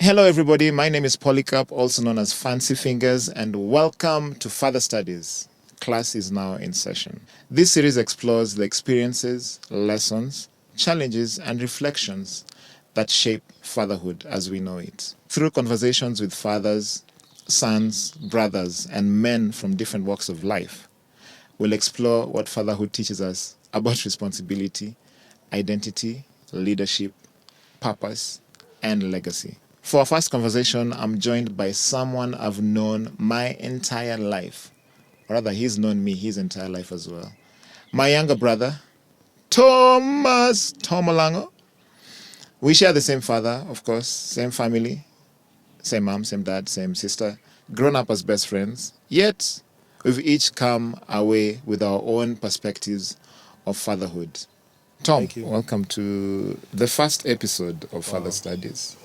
Hello, everybody. My name is Polycarp, also known as Fancy Fingers, and welcome to Father Studies. Class is now in session. This series explores the experiences, lessons, challenges, and reflections that shape fatherhood as we know it. Through conversations with fathers, sons, brothers, and men from different walks of life, we'll explore what fatherhood teaches us about responsibility, identity, leadership, purpose, and legacy. For our first conversation, I'm joined by someone I've known my entire life. Or rather, he's known me his entire life as well. My younger brother, Thomas Olang'o. We share the same father, of course, same family, same mom, same dad, same sister, grown up as best friends. Yet, we've each come away with our own perspectives of fatherhood. Tom, welcome to the first episode of Father Studies.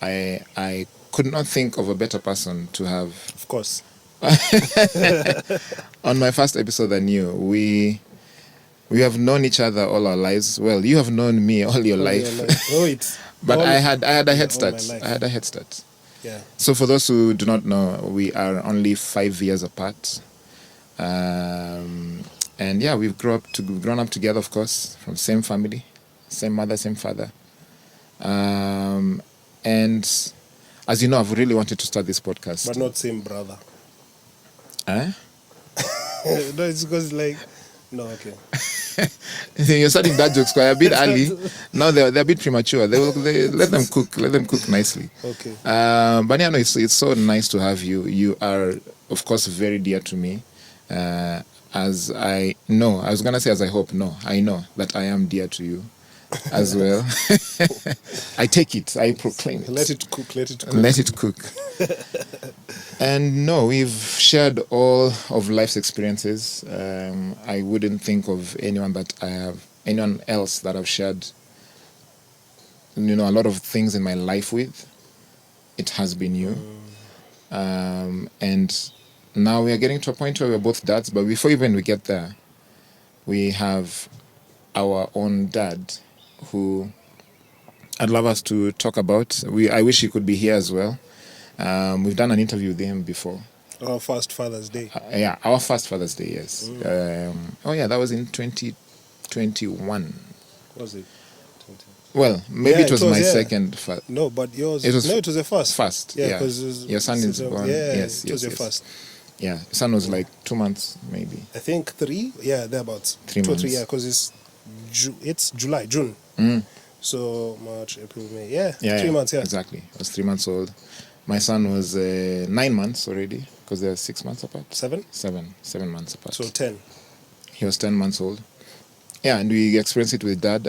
I could not think of a better person to have. Of course. On my first episode than you. We have known each other all our lives. Well, you have known me all your life. But I had a head start. Yeah. So for those who do not know, we are only 5 years apart. And yeah, we've grown up together, of course, from same family, same mother, same father. And as you know, I've really wanted to start this podcast. But not same brother. Huh? No, it's because no, okay. You're starting that jokes quite a bit early. Now they're a bit premature. They let them cook. Let them cook nicely. Okay. But yeah, no, it's so nice to have you. You are, of course, very dear to me. As I know, I was gonna say as I hope. No, I know that I am dear to you as well. I take it. I proclaim it. Let it cook. Let it cook. And no, we've shared all of life's experiences. I wouldn't think of anyone else that I've shared, a lot of things in my life with. It has been you. And now we are getting to a point where we're both dads. But before even we get there, we have our own dad, who I'd love us to talk about. I wish he could be here as well. We've done an interview with him before. Our first Father's Day. Yeah, our first Father's Day, yes. That was in 2021. Was it? Well, maybe it was my second. No, but yours. It was the first. First, yeah. Because your son is born. Yes, it was your first. Yeah, your son was like 2 months, maybe. I think 3. Yeah, thereabouts. 3 months. 2 or 3. Yeah, because it's June. So March, April, May. Yeah, 3 months. Yeah, exactly. I was 3 months old. My son was 9 months already, because they're 6 months apart. 7 months apart. So 10. He was 10 months old. Yeah, and we experienced it with Dad.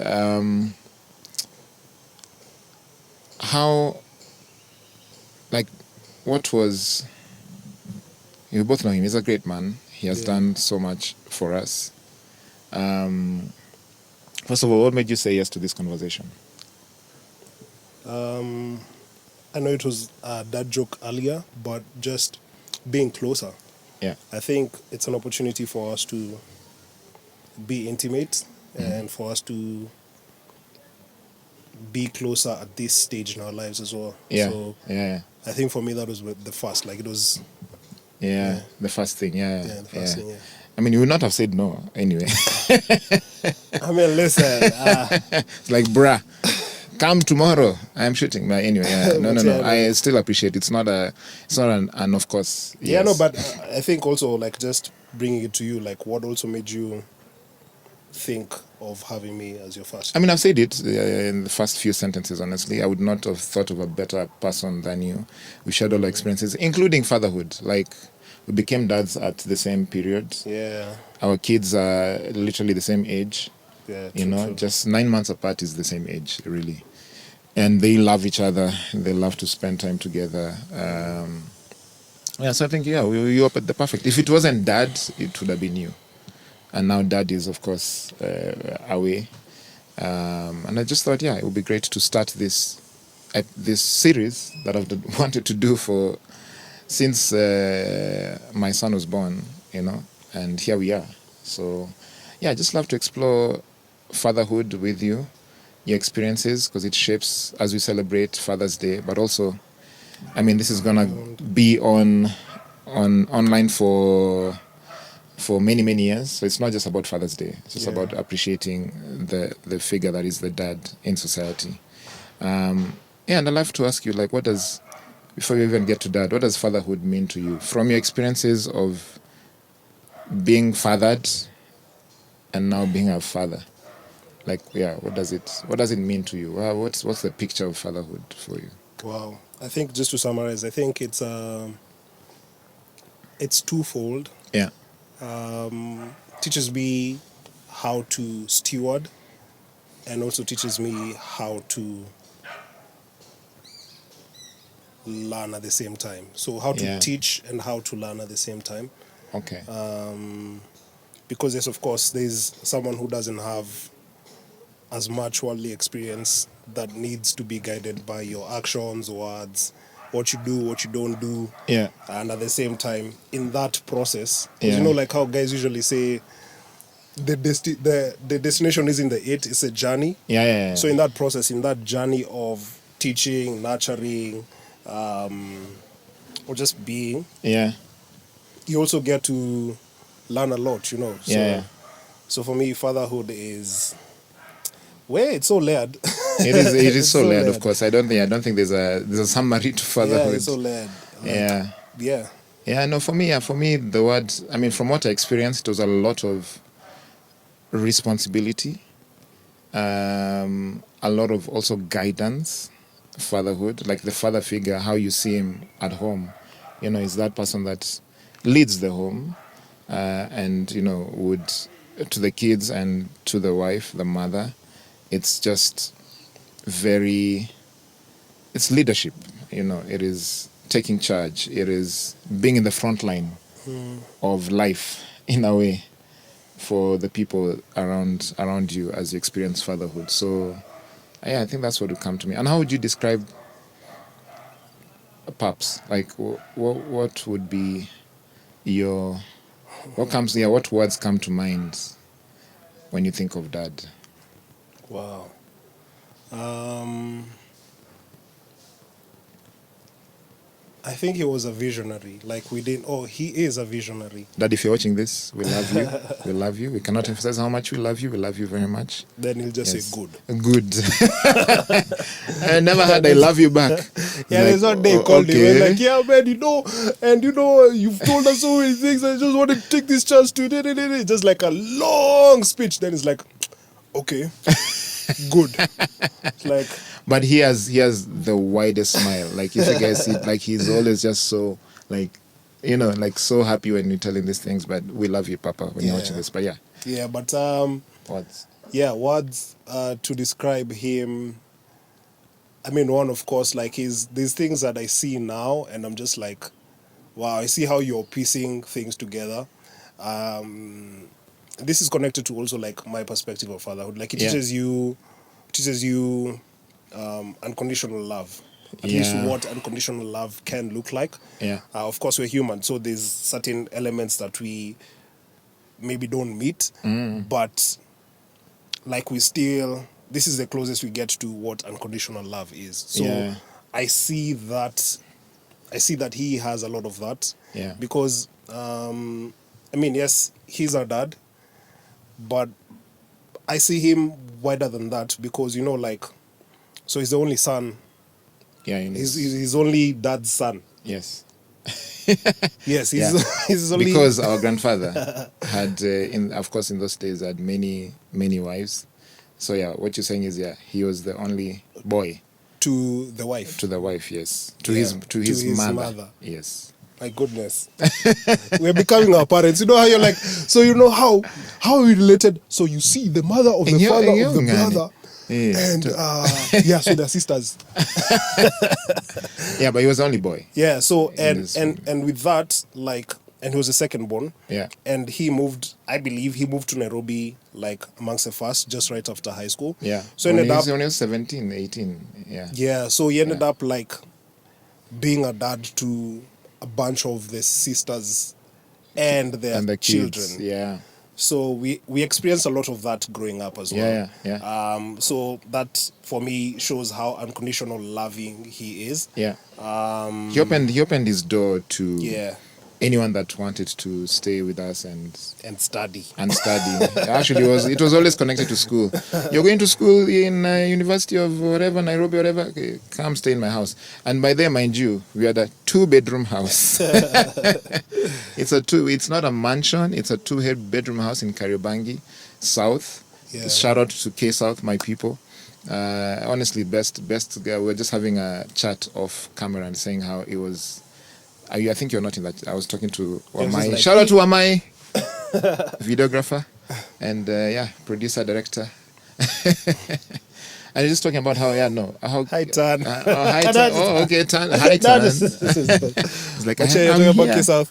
You both know him. He's a great man. He has done so much for us. First of all, what made you say yes to this conversation? I know it was a dad joke earlier, but just being closer. Yeah. I think it's an opportunity for us to be intimate and for us to be closer at this stage in our lives as well. Yeah. So yeah. I think for me that was the first. It was. Yeah, the first thing. Yeah. Yeah, the first thing. Yeah. I mean, you would not have said no anyway. I mean, listen. It's like, bruh, come tomorrow. I'm shooting. But anyway, no. I still appreciate it. It's not an of course. Yes. Yeah, no, but I think also just bringing it to you, what also made you think of having me as your first? I mean, I've said it in the first few sentences, honestly. I would not have thought of a better person than you. We shared all our experiences, including fatherhood. We became dads at the same period. Yeah. Our kids are literally the same age. Yeah, true. Just 9 months apart is the same age, really. And they love each other. They love to spend time together. So I think, you up at the perfect. If it wasn't Dad, it would have been you. And now Dad is, of course, away. And I just thought, it would be great to start this series that I've wanted to do since my son was born, and here we are. So, I just love to explore fatherhood with you, your experiences, because it shapes as we celebrate Father's Day. But also, I mean, this is gonna be on online for many years. So it's not just about Father's Day. It's just about appreciating the figure that is the dad in society. And I'd love to ask you, like, before you even get to dad, what does fatherhood mean to you from your experiences of being fathered and now being a father? Like, what does it mean to you? What's the picture of fatherhood for you? Wow. I think just to summarize, I think it's twofold. Yeah. Teaches me how to steward, and also teaches me how to learn at the same time. So how to teach and how to learn at the same time. Okay. Because yes, of course, there's someone who doesn't have as much worldly experience that needs to be guided by your actions, words, what you do, what you don't do. Yeah. And at the same time, in that process, because you know, like how guys usually say, the destination isn't the it, it's a journey. Yeah. So in that process, in that journey of teaching, nurturing, or just being, you also get to learn a lot, you know. So, so for me, fatherhood is, it's so layered. It is It's so layered, of course. I don't think there's a summary to fatherhood. Yeah, it's so layered. No, for me, the word, I mean, from what I experienced, it was a lot of responsibility, a lot of also guidance, fatherhood, like the father figure, how you see him at home, you know, is that person that leads the home, and, you know, would, to the kids and to the wife, the mother, it's just it's leadership, you know, it is taking charge, it is being in the front line of life, in a way, for the people around you as you experience fatherhood. So, I think that's what would come to me. And how would you describe Paps? Like, what would be what words come to mind when you think of dad? Wow. I think he was a visionary. He is a visionary. Dad, if you're watching this, we love you. We love you. We cannot emphasize how much we love you. We love you very much. Then he'll just say good. Good. I never had I love you back. There's one day he called him. Like, man, you've told us so many things. I just wanted to take this chance to just like a long speech. Then it's like, okay, good. It's like, but he has the widest smile. Like, if you guys see, like, he's always just so, like, you know, like, so happy when you're telling these things. But we love you, Papa, when you're watching this. But but words. Words to describe him. I mean, one, of course, like, these things that I see now, and I'm just like, wow, I see how you're piecing things together. This is connected to also, like, my perspective of fatherhood. Like, it teaches you unconditional love. At least what unconditional love can look like. Of course, we're human, so there's certain elements that we maybe don't meet, but like, this is the closest we get to what unconditional love is. So I see that he has a lot of that. Because I mean, yes, he's our dad, but I see him wider than that, because, you know, like, so he's the only son. He's only dad's son. Yes. Yes, he's only, because our grandfather had, of course, in those days, had many wives. So what you're saying is, he was the only boy to the wife. To the wife, yes. To his mother. Yes. My goodness. We're becoming our parents. You know how you're like, so you know how we related. So you see the mother of the father of the brother. And so they're sisters. But he was the only boy. So and with that, like, and he was the second born. And I believe he moved to Nairobi, like, amongst the first, just right after high school. So when he was 17, 18. So he ended up, like, being a dad to a bunch of the sisters and their the children. Kids. So we experienced a lot of that growing up as well. Yeah. So that for me shows how unconditional loving he is. Yeah. He opened his door to anyone that wanted to stay with us and study. Actually, it was always connected to school. You're going to school in University of whatever, Nairobi, whatever. Okay, come stay in my house. And by then, mind you, we had a 2-bedroom house. It's not a mansion. It's a 2-bedroom house in Kariobangi South. Yeah. Shout out to K South, my people. Honestly, best guy. We're just having a chat off camera and saying how it was. I think you're not in that. I was talking to Wamai. Shout out to Wamai, videographer, and producer, director. And just talking about how hi Tan. Hi Tan. Oh, okay, Tan. Hi Tan. It's like talking about K South.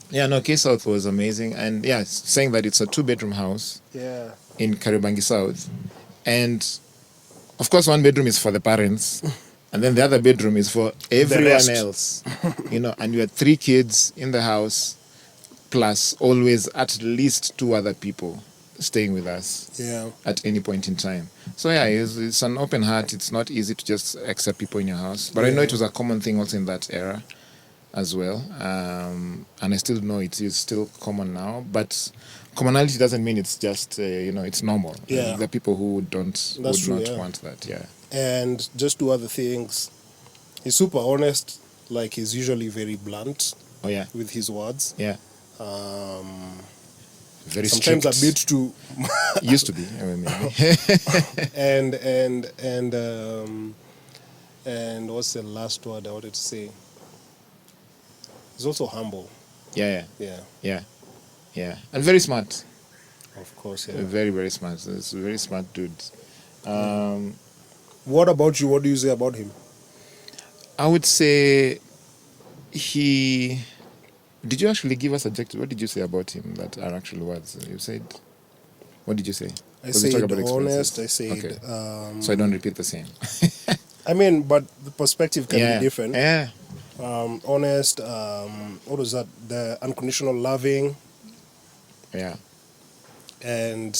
Yeah, no, K South was amazing, and saying that it's a 2-bedroom house. Yeah. In Kariobangi South, and of course, 1 bedroom is for the parents. And then the other bedroom is for everyone else, and you had 3 kids in the house, plus always at least 2 other people staying with us at any point in time. So it's an open heart. It's not easy to just accept people in your house. But I know it was a common thing also in that era as well. And I still know it's still common now. But commonality doesn't mean it's just, it's normal. Yeah. There are people who would not want that, And just 2 other things. He's super honest. Like, he's usually very blunt. Oh, yeah. With his words. Yeah. Very sometimes strict. A bit too. Used to be. And what's the last word I wanted to say? He's also humble. Yeah. And very smart. Of course, Very, very smart. He's a very smart dude. What about you? What do you say about him? I would say Did you actually give us adjectives? What did you say about him that are actual words? You said... What did you say? I said honest. I said... Okay. So I don't repeat the same. I mean, but the perspective can be different. Yeah. Honest. What was that? The unconditional loving. Yeah. And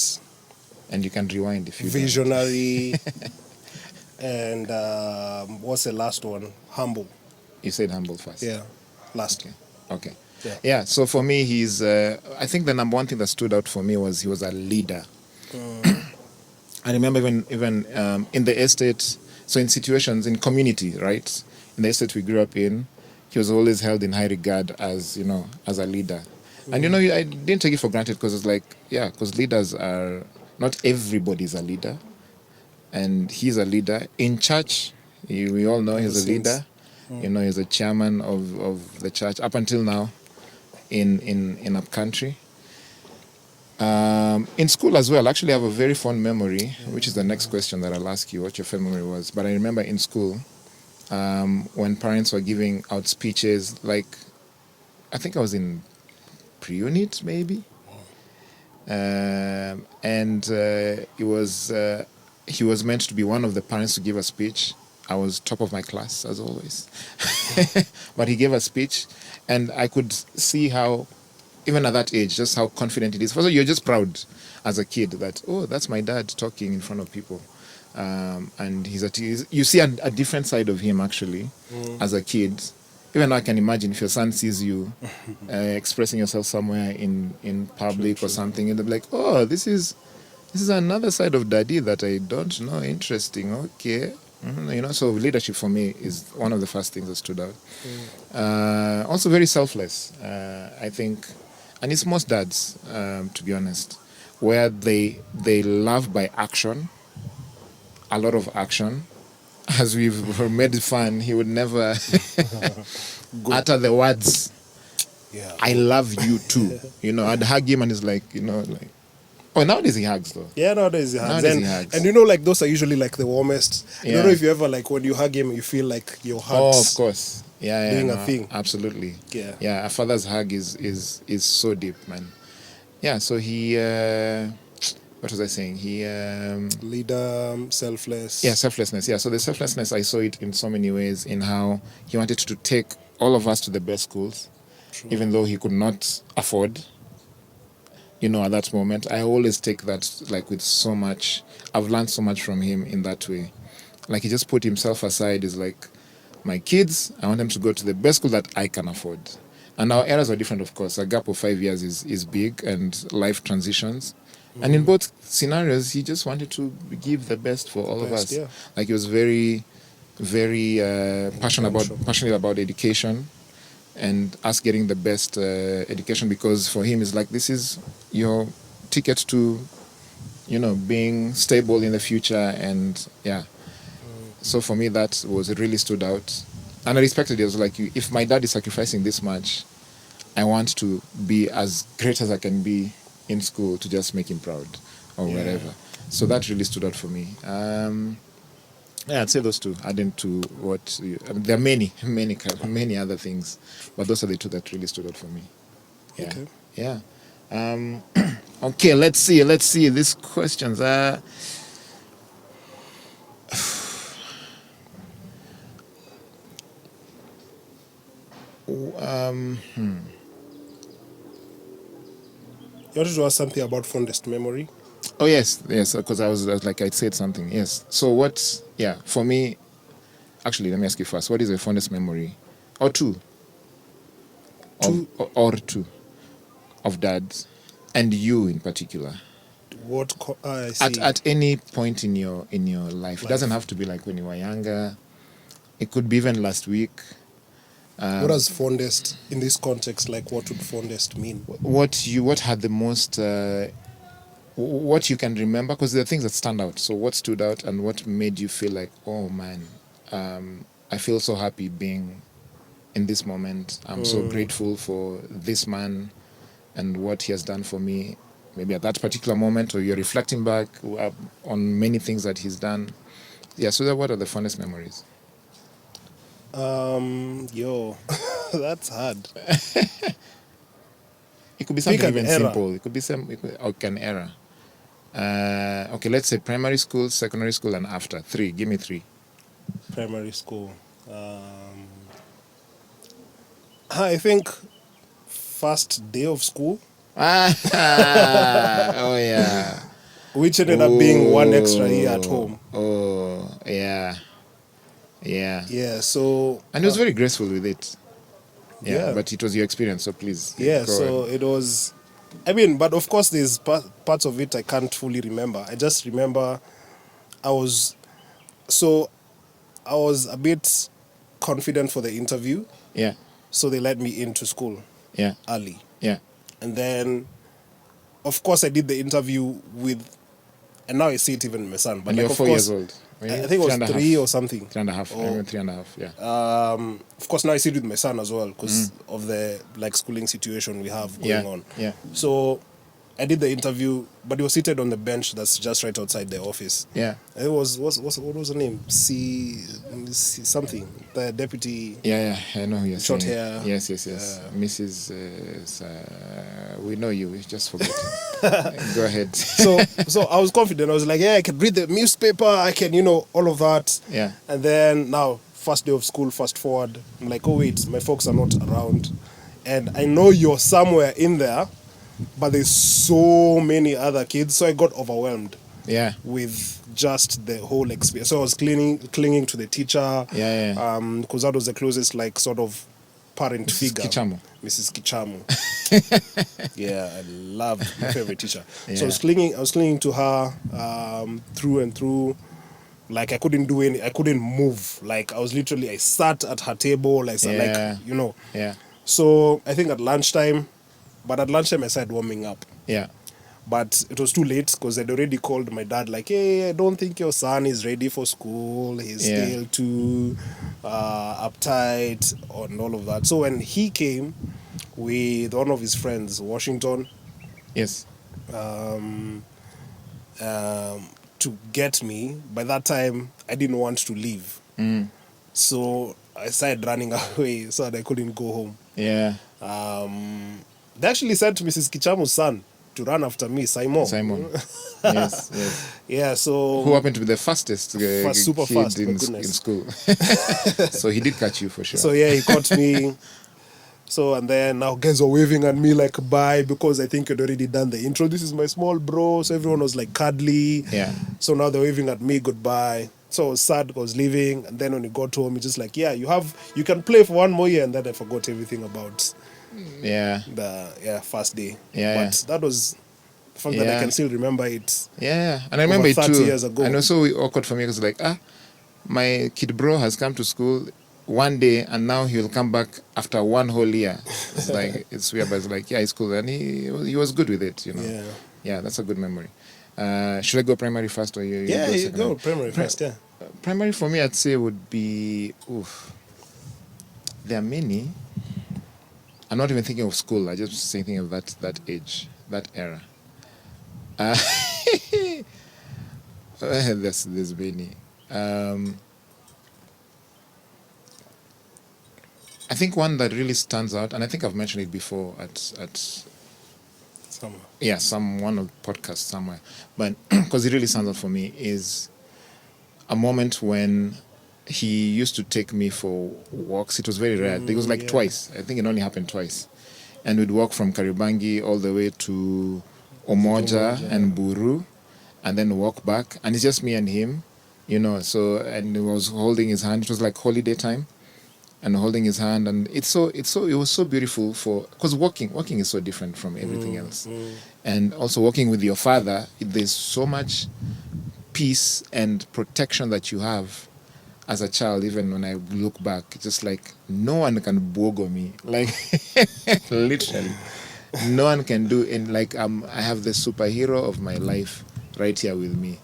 you can rewind if you visionary. And what's the last one? Humble. You said humble first. Yeah. Last. Okay. Yeah. So for me, he's. I think the number one thing that stood out for me was he was a leader. I remember even in the estate. So in situations in community, right? In the estate we grew up in, he was always held in high regard as as a leader. And I didn't take it for granted because it's like because leaders are not everybody's a leader. And he's a leader in church. We all know he's a leader. He's a chairman of the church up until now in upcountry. In school as well, actually I have a very fond memory, which is the next question that I'll ask you, what your favorite memory was. But I remember in school, when parents were giving out speeches, like, I think I was in pre-unit maybe. And he was meant to be one of the parents to give a speech. I was top of my class, as always. But he gave a speech, and I could see how, even at that age, just how confident it is. First of all, you're just proud as a kid that, that's my dad talking in front of people. And you see a different side of him, actually, as a kid. Even though I can imagine if your son sees you expressing yourself somewhere in public or something, and they'll be like, this is another side of daddy that I don't know. Interesting. Okay. So leadership for me is one of the first things that stood out. Also very selfless, I think, and it's most dads, to be honest, where they love by action, a lot of action. As we've made fun, he would never utter the words, I love you too. I'd hug him and he's like, nowadays he hugs though. Yeah, nowadays he hugs. And those are usually like the warmest. I don't know if you ever, like, when you hug him, you feel like your heart's... Oh, of course. Doing a thing. Absolutely. Yeah. Yeah, a father's hug is so deep, man. Yeah, so he... what was I saying? He... leader, selfless. Yeah, selflessness. Yeah, so the selflessness, I saw it in so many ways in how he wanted to take all of us to the best schools, even though he could not afford. at that moment. I always take that like with so much. I've learned so much from him in that way. Like he just put himself aside. Is like, my kids, I want them to go to the best school that I can afford. And our eras are different, of course. A gap of 5 years is big, and life transitions. Mm-hmm. And in both scenarios, he just wanted to give the best for all of us. Yeah. Like he was very, very passionate about education, and us getting the best education, because for him it's like, this is your ticket to, being stable in the future. And yeah. So for me, that was really stood out. And I respected it. I was like, if my dad is sacrificing this much, I want to be as great as I can be in school to just make him proud or wherever. So that really stood out for me. I'd say those two, adding to what there are many other things, but those are the two that really stood out for me. Yeah. Okay. Yeah. Okay, let's see these questions. You wanted to ask something about fondest memory? Oh, yes, because I was like, I'd said something, yes. So for me, actually, let me ask you first, what is your fondest memory? Or two? Or two of Dad, and you in particular? I see. At any point in your life. It doesn't have to be like when you were younger. It could be even last week. What does fondest in this context? Like, what would fondest mean? What had the most? What you can remember? Because there are things that stand out. So, what stood out, and what made you feel like, oh man, I feel so happy being in this moment. I'm so grateful for this man and what he has done for me. Maybe at that particular moment, or you're reflecting back on many things that he's done. Yeah. So, what are the fondest memories? That's hard. It could be something even simple. It could be an era. Okay, let's say primary school, secondary school, and after. 3. Give me 3. Primary school. I think first day of school. Oh yeah. Which ended up being 1 extra year at home. Oh yeah. Yeah. Yeah, so... And he was very graceful with it. Yeah, but it was your experience, so please. Yeah, so it was... I mean, but of course there's parts of it I can't fully remember. I just remember I was a bit confident for the interview. Yeah. So they let me into school. Yeah. Early. Yeah. And then, of course, I did the interview with... And now I see it even in my son. But and you're 4 years old. I think it was 3 or something. 3.5. I mean 3.5, yeah. Of course, now I see it with my son as well because of the schooling situation we have going on. Yeah. So I did the interview, but he was seated on the bench that's just right outside the office. Yeah. And it was what was her name? C something. The deputy. Yeah, I know who you're short saying. hair. Yes. Mrs. We know you. We just forgot. Go ahead. So I was confident. I was like, yeah, I can read the newspaper. I can, all of that. Yeah. And then now, first day of school, fast forward. I'm like, oh wait, my folks are not around, and I know you're somewhere in there, but there's so many other kids. So I got overwhelmed. Yeah. With just the whole experience. So I was clinging to the teacher. Yeah. Because that was the closest sort of parent Mrs. figure. Mrs. Kichamu. Yeah, I loved my favorite teacher. Yeah. So I was clinging to her through and through. Like I couldn't move. Like I sat at her table. Yeah. So I think at lunchtime I started warming up. Yeah. But it was too late because I'd already called my dad like, hey, I don't think your son is ready for school. He's still too uptight and all of that. So when he came with one of his friends, Washington, yes, to get me, by that time, I didn't want to leave. So I started running away so that I couldn't go home. Yeah. They actually said to Mrs. Kichamu's son to run after me, Simon. Yes. Yeah, so... Who happened to be the fastest super kid fast, in school. So he did catch you for sure. So yeah, he caught me. So, and then now guys were waving at me like bye, because I think you'd already done the intro. This is my small bro. So everyone was like cuddly. Yeah. So now they're waving at me goodbye. So I was sad, I was leaving. And then when we got home, it's just like, yeah, you can play for one more year. And then I forgot everything about the first day. But that was the fact that I can still remember it. Yeah. And I remember it 30 years ago. And also awkward for me because like, my kid bro has come to school one day and now he'll come back after one whole year. It's like, it's weird, but it's like, yeah, it's cool. And he was good with it, you know. Yeah, that's a good memory. Should I go primary first or you go primary first, yeah. Primary for me, I'd say would be, there are many. I'm not even thinking of school. I'm just thinking of that age, that era. There's many. I think one that really stands out, and I think I've mentioned it before at somewhere. Yeah, one of the podcasts somewhere, but because it really stands out for me is a moment when he used to take me for walks. It was very rare. It was like twice. I think it only happened twice, and we'd walk from Karibangi all the way to Omoja and Buru, and then walk back, and it's just me and him, you know. So, and he was holding his hand. It was like holiday time. And holding his hand, and it was so beautiful because walking is so different from everything else, and also walking with your father, there's so much peace and protection that you have as a child. Even when I look back, just like no one can bogo me, like literally, no one can do. And like I have the superhero of my life right here with me.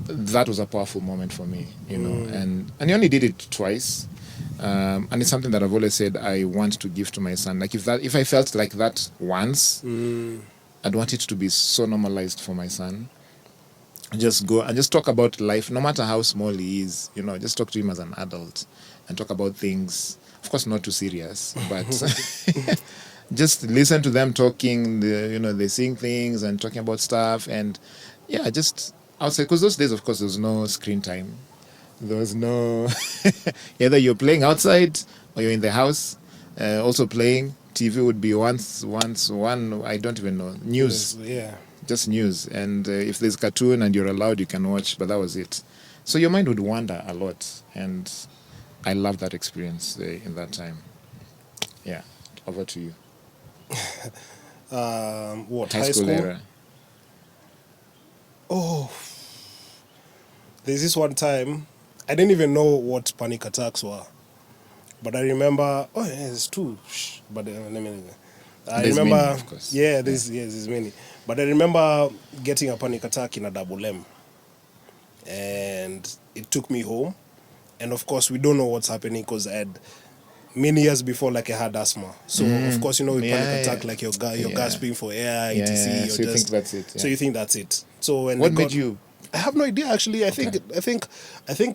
That was a powerful moment for me, you know, and he only did it twice. And it's something that I've always said I want to give to my son. Like if I felt like that once, I'd want it to be so normalized for my son. Just go and just talk about life, no matter how small he is. You know, just talk to him as an adult and talk about things. Of course, not too serious, but just listen to them talking. They're seeing things and talking about stuff, and yeah, just outside. Because those days, of course, there was no screen time. There was no either you're playing outside or you're in the house also playing. TV would be one I don't even know, news. Just news, and if there's cartoon and you're allowed, you can watch, but that was it. So your mind would wander a lot, and I love that experience in that time. Yeah, over to you. High school era? There's this one time I didn't even know what panic attacks were, but I remember. There's two, but let me. There's remember. Many, of course. There's many, but I remember getting a panic attack in a double M, and it took me home, and of course we don't know what's happening because I had many years before, like I had asthma, so of course with panic attack, like you're gasping for air, etc. So you think that's it. Yeah. So you think that's it. So when what made you? I have no idea actually. I think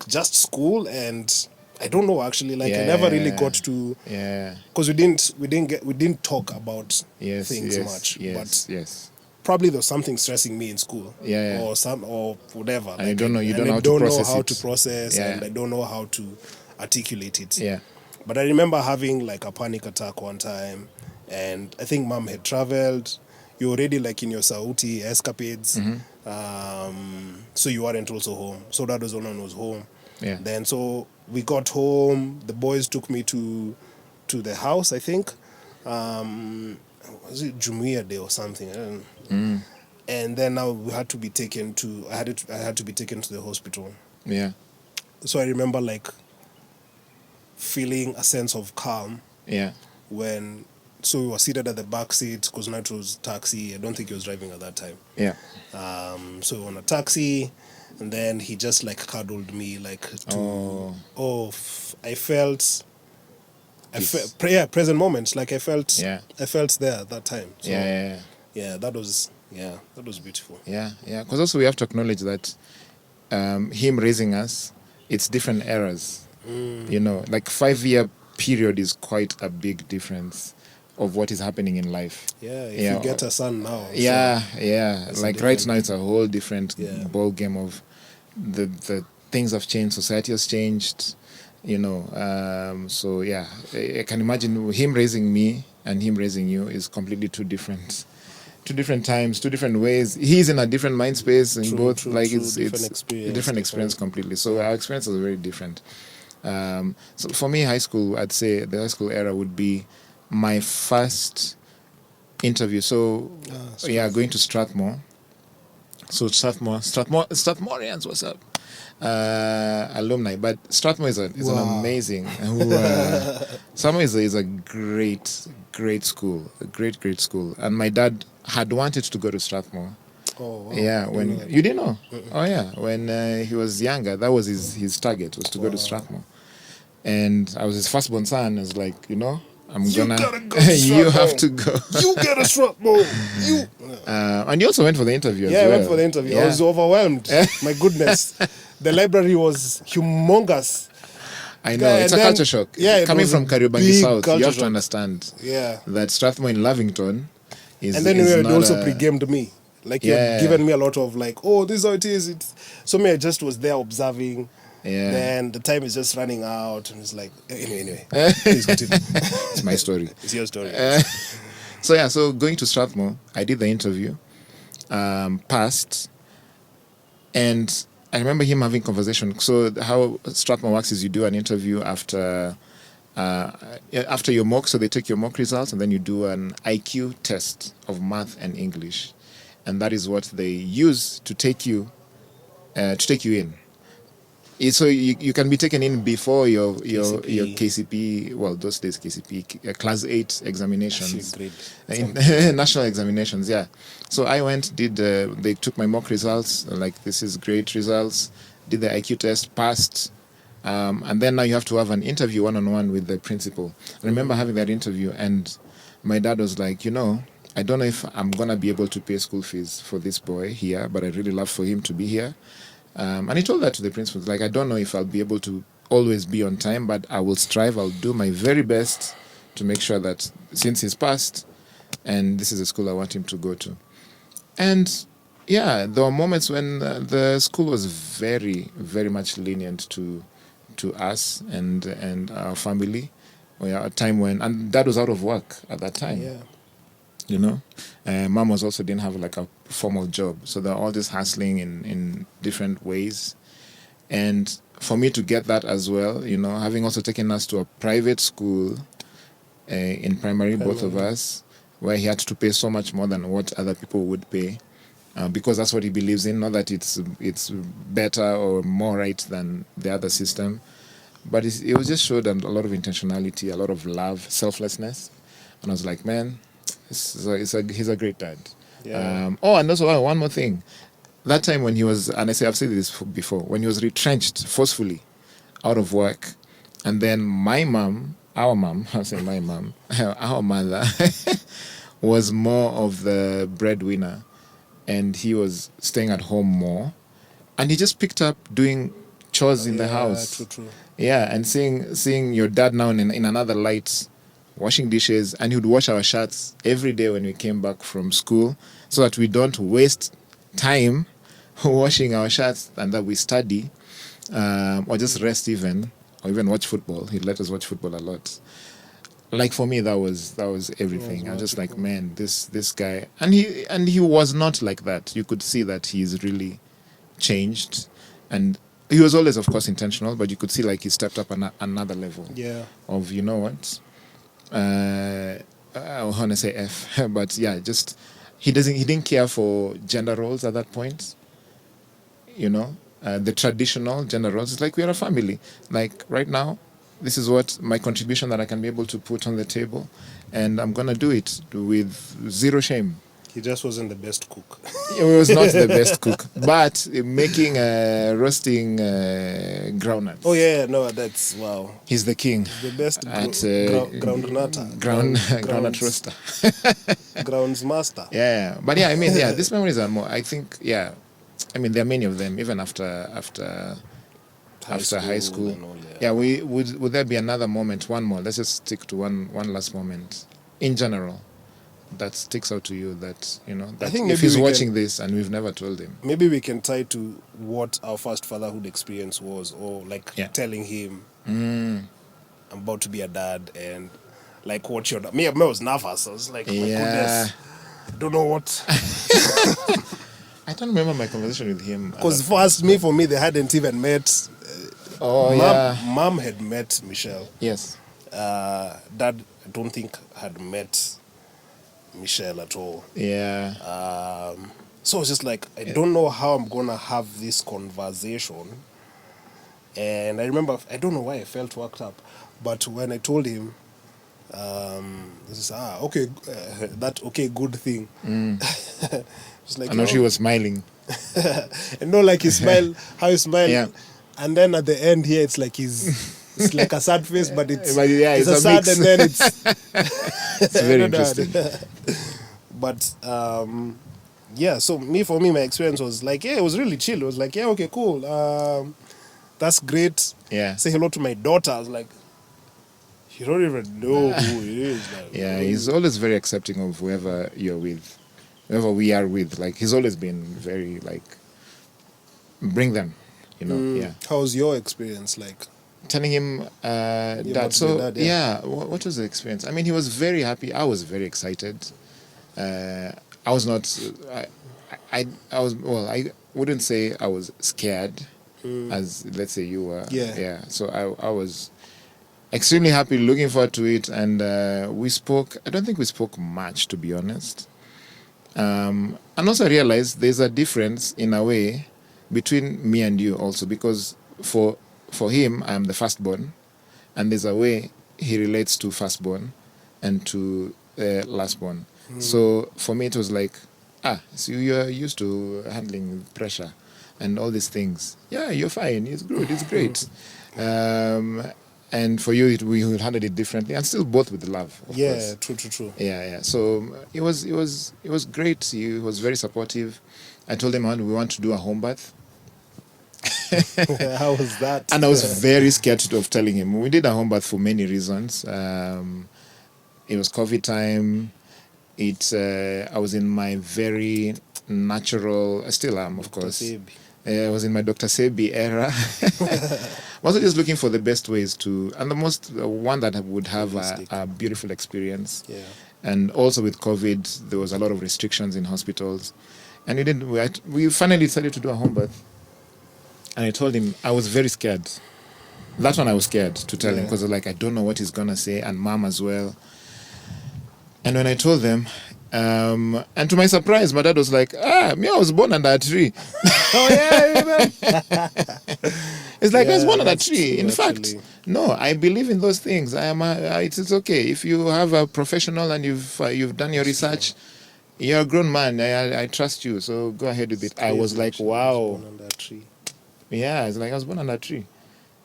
just school, and I don't know actually. Like I never really got to because we didn't talk about things much. But probably there was something stressing me in school. Or whatever. And like, you don't know how to process and I don't know how to articulate it. Yeah. But I remember having like a panic attack one time, and I think mom had traveled. You're already like in your Sauti escapades. So you weren't also home. So that was when I was home. Yeah. Then so we got home. The boys took me to the house, I think. Was it Jumuiya Day or something? And then now we had to be taken to. I had to be taken to the hospital. Yeah. So I remember like feeling a sense of calm. Yeah. So we were seated at the back seat because now it was taxi. I don't think he was driving at that time. Yeah. So we were on a taxi, and then he just like cuddled me like to. I felt present moments. Like I felt there at that time. So, that was beautiful. Yeah. Because also we have to acknowledge that him raising us, it's different eras. You know, like 5-year period is quite a big difference of what is happening in life. If you get a son now. Like right now it's a whole different ball game of the things have changed, society has changed, you know. So yeah, I can imagine him raising me and him raising you is completely two different times, two different ways. He's in a different mind space in both. It's a different experience completely. So our experiences are very different. So for me, high school, I'd say the high school era would be my first interview. So going to Strathmore. So Strathmoreans, what's up? Alumni, but Strathmore is an amazing. Strathmore is a great school, a great school. And my dad had wanted to go to Strathmore. Oh, wow. Yeah, when you didn't know? Oh yeah, when he was younger, that was his target, was to go to Strathmore. And I was his firstborn son. I was like, gotta go to you have to go. You get a Strathmore. And you also went for the interview as well. Yeah, I went for the interview. I was overwhelmed. My goodness. The library was humongous. I know, it's a culture shock. Yeah, coming from Kariobangi South, you have to understand that Strathmore in Lavington is. And then you had also pre-gamed me. Like, you had given me a lot of like, oh, this is how it is. So me, I just was there observing. Yeah. Then the time is just running out, and it's like, anyway. Please continue. It's my story. It's your story. So going to Strathmore, I did the interview, passed, and I remember him having conversation. So how Strathmore works is you do an interview after your mock. So they take your mock results, and then you do an IQ test of math and English, and that is what they use to take you in. So you can be taken in before your KCP, well, those days KCP, Class 8 examinations. National examinations, yeah. So I went, they took my mock results, like, this is great results, did the IQ test, passed, and then now you have to have an interview one-on-one with the principal. I remember having that interview, and my dad was like, I don't know if I'm going to be able to pay school fees for this boy here, but I'd really love for him to be here. And he told that to the principal, like, I don't know if I'll be able to always be on time, but I will strive. I'll do my very best to make sure that since he's passed, and this is a school I want him to go to. And yeah, there were moments when the school was very, very much lenient to us and our family. A time when, and Dad was out of work at that time. Yeah. Mom also didn't have like a formal job, so they're all just hustling in different ways. And for me to get that as well, having also taken us to a private school in primary, both of us, where he had to pay so much more than what other people would pay, because that's what he believes in, not that it's better or more right than the other system, but it was just showed a lot of intentionality, a lot of love, selflessness. And I was like, man, he's a great dad. Yeah. And also one more thing. That time when he was, and I've said this before, when he was retrenched forcefully out of work, and then our mother was more of the breadwinner, and he was staying at home more, and he just picked up doing chores in the house. True. Yeah, and seeing your dad now in another light, washing dishes, and he would wash our shirts every day when we came back from school, so that we don't waste time washing our shirts, and that we study, or just rest even, or even watch football. He'd let us watch football a lot. Like, for me, that was everything. I was just like, man, this guy, and he was not like that. You could see that he's really changed, and he was always, of course, intentional, but you could see like he stepped up another level. Yeah. Of what. I want to say F, but yeah, just he didn't care for gender roles at that point. The traditional gender roles. It's like, we are a family. Like, right now, this is what my contribution that I can be able to put on the table, and I'm gonna do it with zero shame. He just wasn't the best cook. He was not the best cook, but roasting groundnuts. Oh yeah, no, that's wow. He's the king. The best at groundnut roaster. Grounds master. Yeah, but yeah, these memories are more. I think, there are many of them even after high school. And all, would there be another moment? One more. Let's just stick to one last moment. In general, that sticks out to you that, that I think if he's watching this and we've never told him? Maybe we can tie to what our first fatherhood experience was, or telling him, I'm about to be a dad, and like what you're... I was nervous. I was like, my goodness, I don't know what... I don't remember my conversation with him. Because for me, they hadn't even met. Mom had met Michelle. Yes. Dad, I don't think had met Michelle at all. Yeah. So I was just like, I don't know how I'm gonna have this conversation. And I remember, I don't know why I felt worked up, but when I told him, this is good thing. Like, I know she was smiling. And like he smiled, how he smiled. Yeah. And then at the end here, it's like it's like a sad face, but it's a sad mix. And then it's... It's very interesting. But, so for me, my experience was like, it was really chill. It was like, okay, cool. That's great. Yeah. Say hello to my daughter. I was like, you don't even know who it is. Like, he's always very accepting of whoever you're with. Whoever we are with, like, he's always been very, like, bring them, yeah. How's your experience like? Telling him that, so, dad, what was the experience? I mean, he was very happy. I was very excited. I was not, I wouldn't say I was scared, as, let's say, you were. Yeah. So I was extremely happy, looking forward to it, and we spoke, I don't think we spoke much, to be honest. And also I realized there's a difference in a way between me and you also, because for him I am the firstborn, and there's a way he relates to firstborn and to lastborn. So for me it was like, so you're used to handling pressure and all these things. Yeah, you're fine. It's good. It's great. And for you, we will handle it differently, and still both with love. Of course. True. Yeah. So it was great. He was very supportive. I told him we want to do a home bath. How was that? And I was very scared of telling him. We did a home bath for many reasons. It was COVID time. I was in my very natural. I still am, of course. I was in my Dr. Sebi era. I'm also just looking for the best ways to, and the one that would have a beautiful experience. Yeah. And also with COVID, there was a lot of restrictions in hospitals. And we finally decided to do a home bath. And I told him, I was very scared. That one I was scared to tell him, because I was like, I don't know what he's going to say, and mom as well. And when I told them, and to my surprise, my dad was like, I was born under a tree. Oh, yeah. It's like, I was born under a tree. In fact, no, I believe in those things. It's okay. If you have a professional and you've done your research, you're a grown man. I trust you. So go ahead with it. I was like, wow. Yeah, it's like I was born under a tree.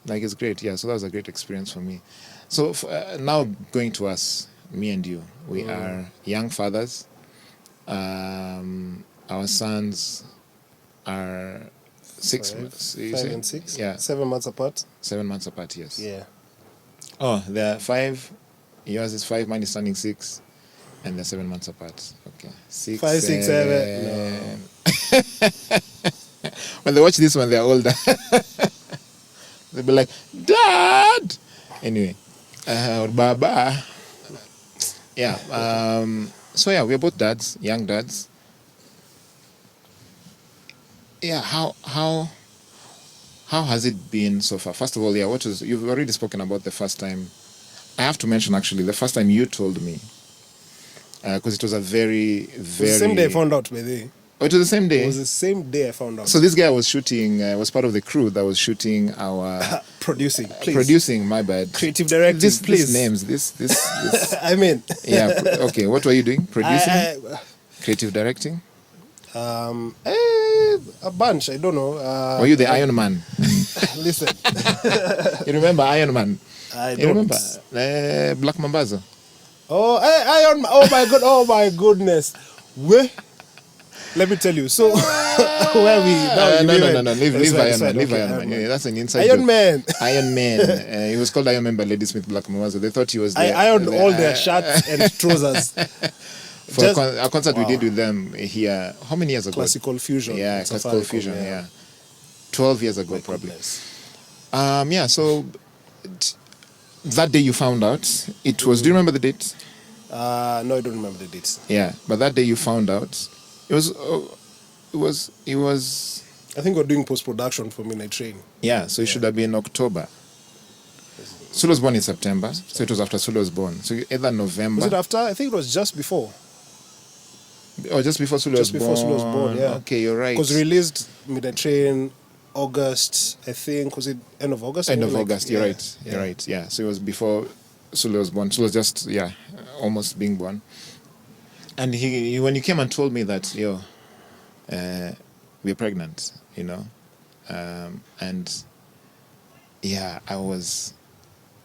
Like, it's great. Yeah, so that was a great experience for me. So now going to us, me and you, we are young fathers. Our sons are 6 months. 5 and 6? Yeah. 7 months apart? 7 months apart, yes. Yeah. Oh, they're 5. Yours is 5, mine is turning 6. And they're 7 months apart. Okay. 6, 5, 6, 7. No. When they watch this one, they're older. They'll be like, Dad! Anyway. Or Baba. Yeah. So yeah, we're both dads, young dads. Yeah, how has it been so far? First of all, yeah, you've already spoken about the first time. I have to mention actually the first time you told me, because it was a very, very... The same day I found out, by the way. Oh, it was the same day? It was the same day I found out. So this guy was shooting, was part of the crew that was shooting our... Producing, please. Producing, my bad. Creative directing, please. These names, this... I mean... Yeah, okay, what were you doing? Producing? Creative directing? A bunch, I don't know. Were you the Iron Man? Listen. You remember Iron Man? I don't. You remember? Black Mambazo? Oh, Iron Man. Oh my goodness. Where? Let me tell you. So, where we... No. Leave Iron Man. Leave Iron Man. Yeah, that's an inside Iron joke. Man. Iron Man. He was called Iron Man by Ladysmith Black Mambazo. They thought he was I ironed all their shirts and trousers. For a concert we did with them here, how many years ago? Classical Fusion. Yeah, Classical Fusion, yeah. 12 years ago, probably. So that day you found out, it was, do you remember the date? No, I don't remember the date. Yeah, but that day you found out, it was. I think we're doing post-production for Midnight Train. Yeah, so it should have been October. Sula was born in September, so it was after Sula was born. So either November. Was it after? I think it was just before. Oh, just before Sula was born. Just before Sula was born, yeah. Okay, you're right. Because released Midnight Train August, I think, was it end of August? End of August, you're right. You're right, yeah. So it was before Sula was born. Sula was just, almost being born. And he when you came and told me that, we're pregnant, and I was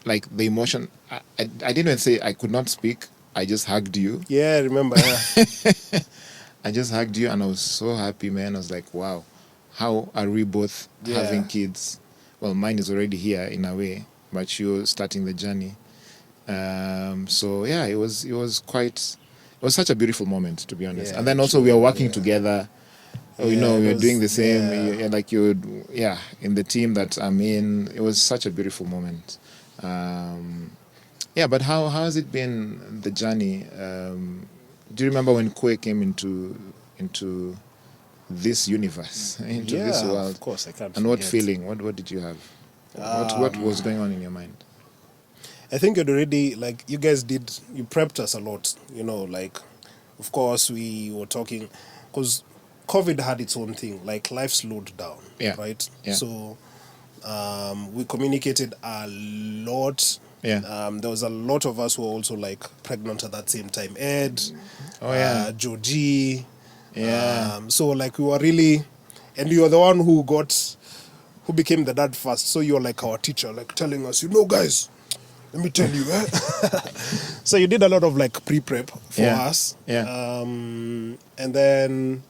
like, the emotion, I didn't even say, I could not speak. I just hugged you. Yeah, I remember. Yeah. I just hugged you and I was so happy, man. I was like, wow, how are we both having kids? Well, mine is already here in a way, but you're starting the journey. It was such a beautiful moment, to be honest. And then also we are working together. We were doing the same. In the team that I'm in. It was such a beautiful moment. But how has it been, the journey? Do you remember when Kwe came into this universe, into this world? Of course, I can't. And what feeling? What did you have? What was going on in your mind? I think you'd already, you guys did, you prepped us a lot. Of course, we were talking, because COVID had its own thing. Life slowed down, right? Yeah. So we communicated a lot. Yeah. There was a lot of us who were also pregnant at that same time. Ed, Joji. Yeah. So we were really, and you were the one who became the dad first. So you're our teacher, telling us, guys, let me tell you. So you did a lot of pre-prep for us. Yeah. And then,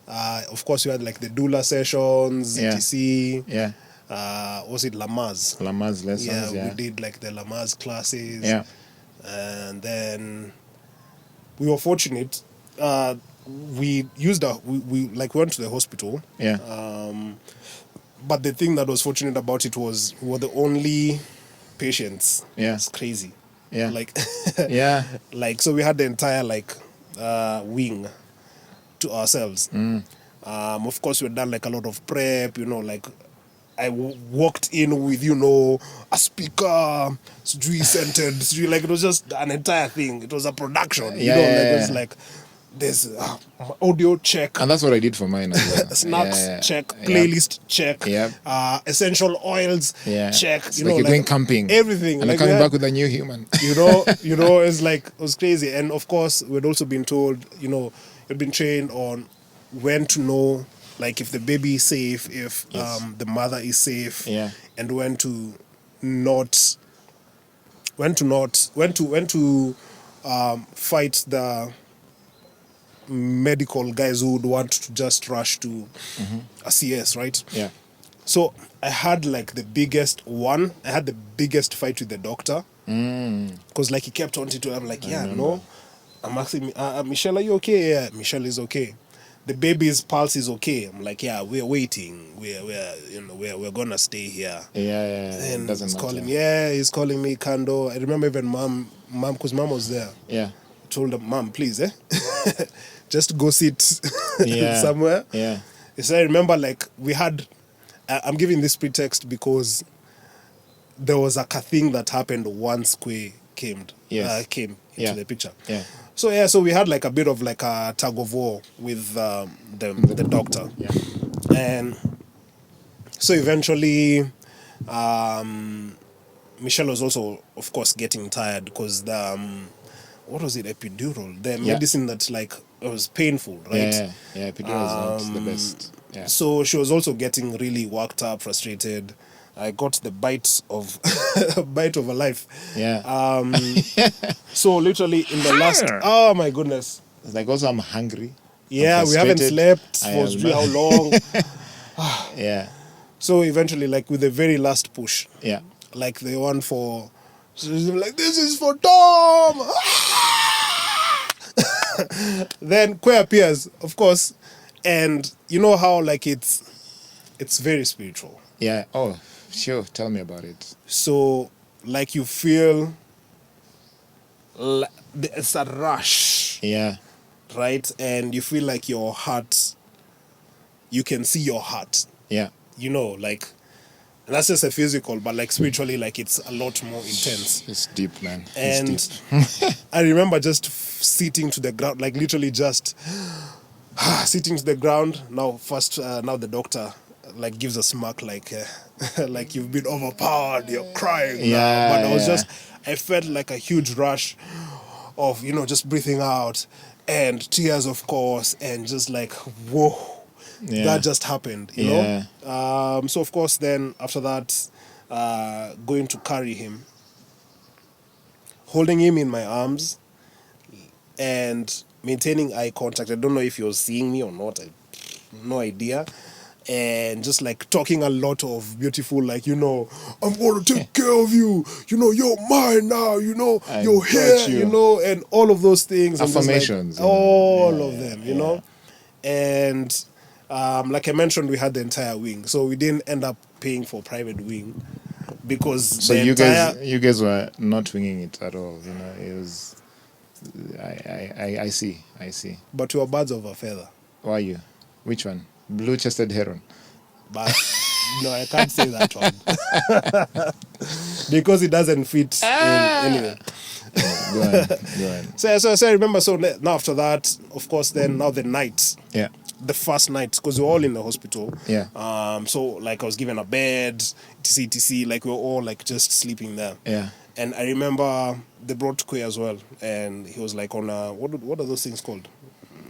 of course, you had the doula sessions, etc. Yeah. Was it Lamaze? Lamaze lessons, we did the Lamaze classes. Yeah. And then we were fortunate. We went to the hospital. Yeah. But the thing that was fortunate about it was we were the only patients. Yeah. It's crazy. Yeah. So we had the entire wing to ourselves. Of course, we had done a lot of prep, I walked in with, a speaker, scented, it was just an entire thing. It was a production, it was there's audio check. And that's what I did for mine as well. Snacks check, playlist check, essential oils check. You're going camping. Everything. And coming back with a new human. It was crazy. And of course, we'd also been told, we'd been trained on when to know, if the baby is safe, if the mother is safe, and when to fight the medical guys who would want to just rush to a CS, right? Yeah. So I had the biggest one. I had the biggest fight with the doctor because he kept wanting to. I'm I'm asking Michelle, are you okay? Yeah, Michelle is okay. The baby's pulse is okay. I'm we're waiting. We're gonna stay here. Yeah. And he's calling me Kando. I remember even mom, because mom was there. Yeah. I told her, Mom, please, just go sit somewhere. Yeah. So I remember we had. I'm giving this pretext because there was a thing that happened once Kwe came into the picture. Yeah. So we had a bit of a tug of war with the doctor. Yeah. And so eventually Michelle was also, of course, getting tired because the what was it, epidural, the medicine that it was painful, right? Yeah, epidural is not the best. Yeah. So she was also getting really worked up, frustrated. I got the bite of a life. Yeah. So literally in the last, oh my goodness. It's also I'm hungry. Yeah, we haven't slept for how long. Yeah. So eventually, with the very last push. Yeah. The one for, this is for Tom. Then Kwe appears, of course, and you know how like it's very spiritual. Yeah. Oh, sure. Tell me about it. So like you feel it's a rush. Yeah. Right? And you feel like your heart, you can see your heart. Yeah. You know, like, and that's just a physical, but like spiritually, like it's a lot more intense. It's deep, man. And it's deep. I remember just sitting to the ground, like literally just sitting to the ground. Now, now the doctor like gives a smirk, like like you've been overpowered, you're crying. Yeah. But I felt like a huge rush of, you know, just breathing out and tears, of course, and just like, whoa, that just happened, you know? So, of course, then after that, going to carry him, holding him in my arms, and maintaining eye contact. I don't know if you're seeing me or not. I have no idea. And just like talking a lot of beautiful, like, you know, I'm going to take care of you, you know, you're mine now, you know, you're here, you know, and all of those things. Affirmations. Like, all of them, you know. And like I mentioned, we had the entire wing, so we didn't end up paying for private wing because so you guys were not winging it at all, you know. It was I see. But we were birds of a feather. Why are you? Which one? Blue-chested heron. But no, I can't say that one because it doesn't fit in anyway. Go on. So I remember. So now after that, of course, then now the night. Yeah. The first night, because we were all in the hospital. Yeah. So like I was given a bed, etc. Like we were all like just sleeping there. Yeah. And I remember they brought Kwe as well, and he was like on a what are those things called?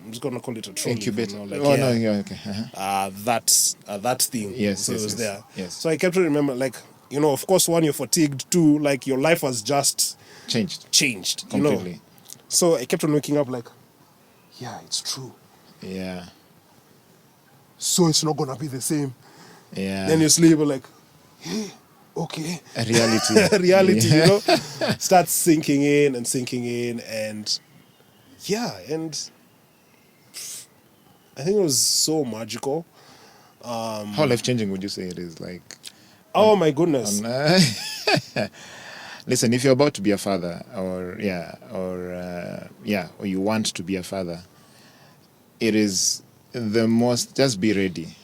I'm just gonna call it a trolley. Incubator. You know, like, no, yeah, okay. That thing. Yes. So it was there. Yes. So I kept to remember, like, you know, of course, one, you're fatigued. Two, like your life has just changed completely. You know? So I kept on waking up like, yeah, it's true. Yeah. So it's not gonna be the same. Yeah. Then you sleep like, hey, okay. A reality. You know, starts sinking in, and yeah, and I think it was so magical. How life-changing would you say it is? Like, oh my goodness. Listen, if you're about to be a father, or you want to be a father, it is the most. Just be ready.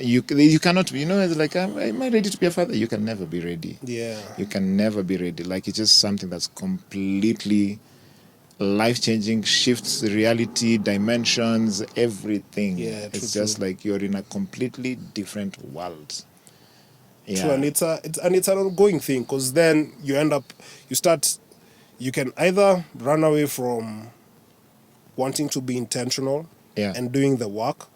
You cannot, you know, it's like, am I ready to be a father? You can never be ready. Yeah. You can never be ready. Like, it's just something that's completely life-changing, shifts reality, dimensions, everything. Yeah, it's just like you're in a completely different world. Yeah. True, and it's an ongoing thing, because then you can either run away from wanting to be intentional and doing the work,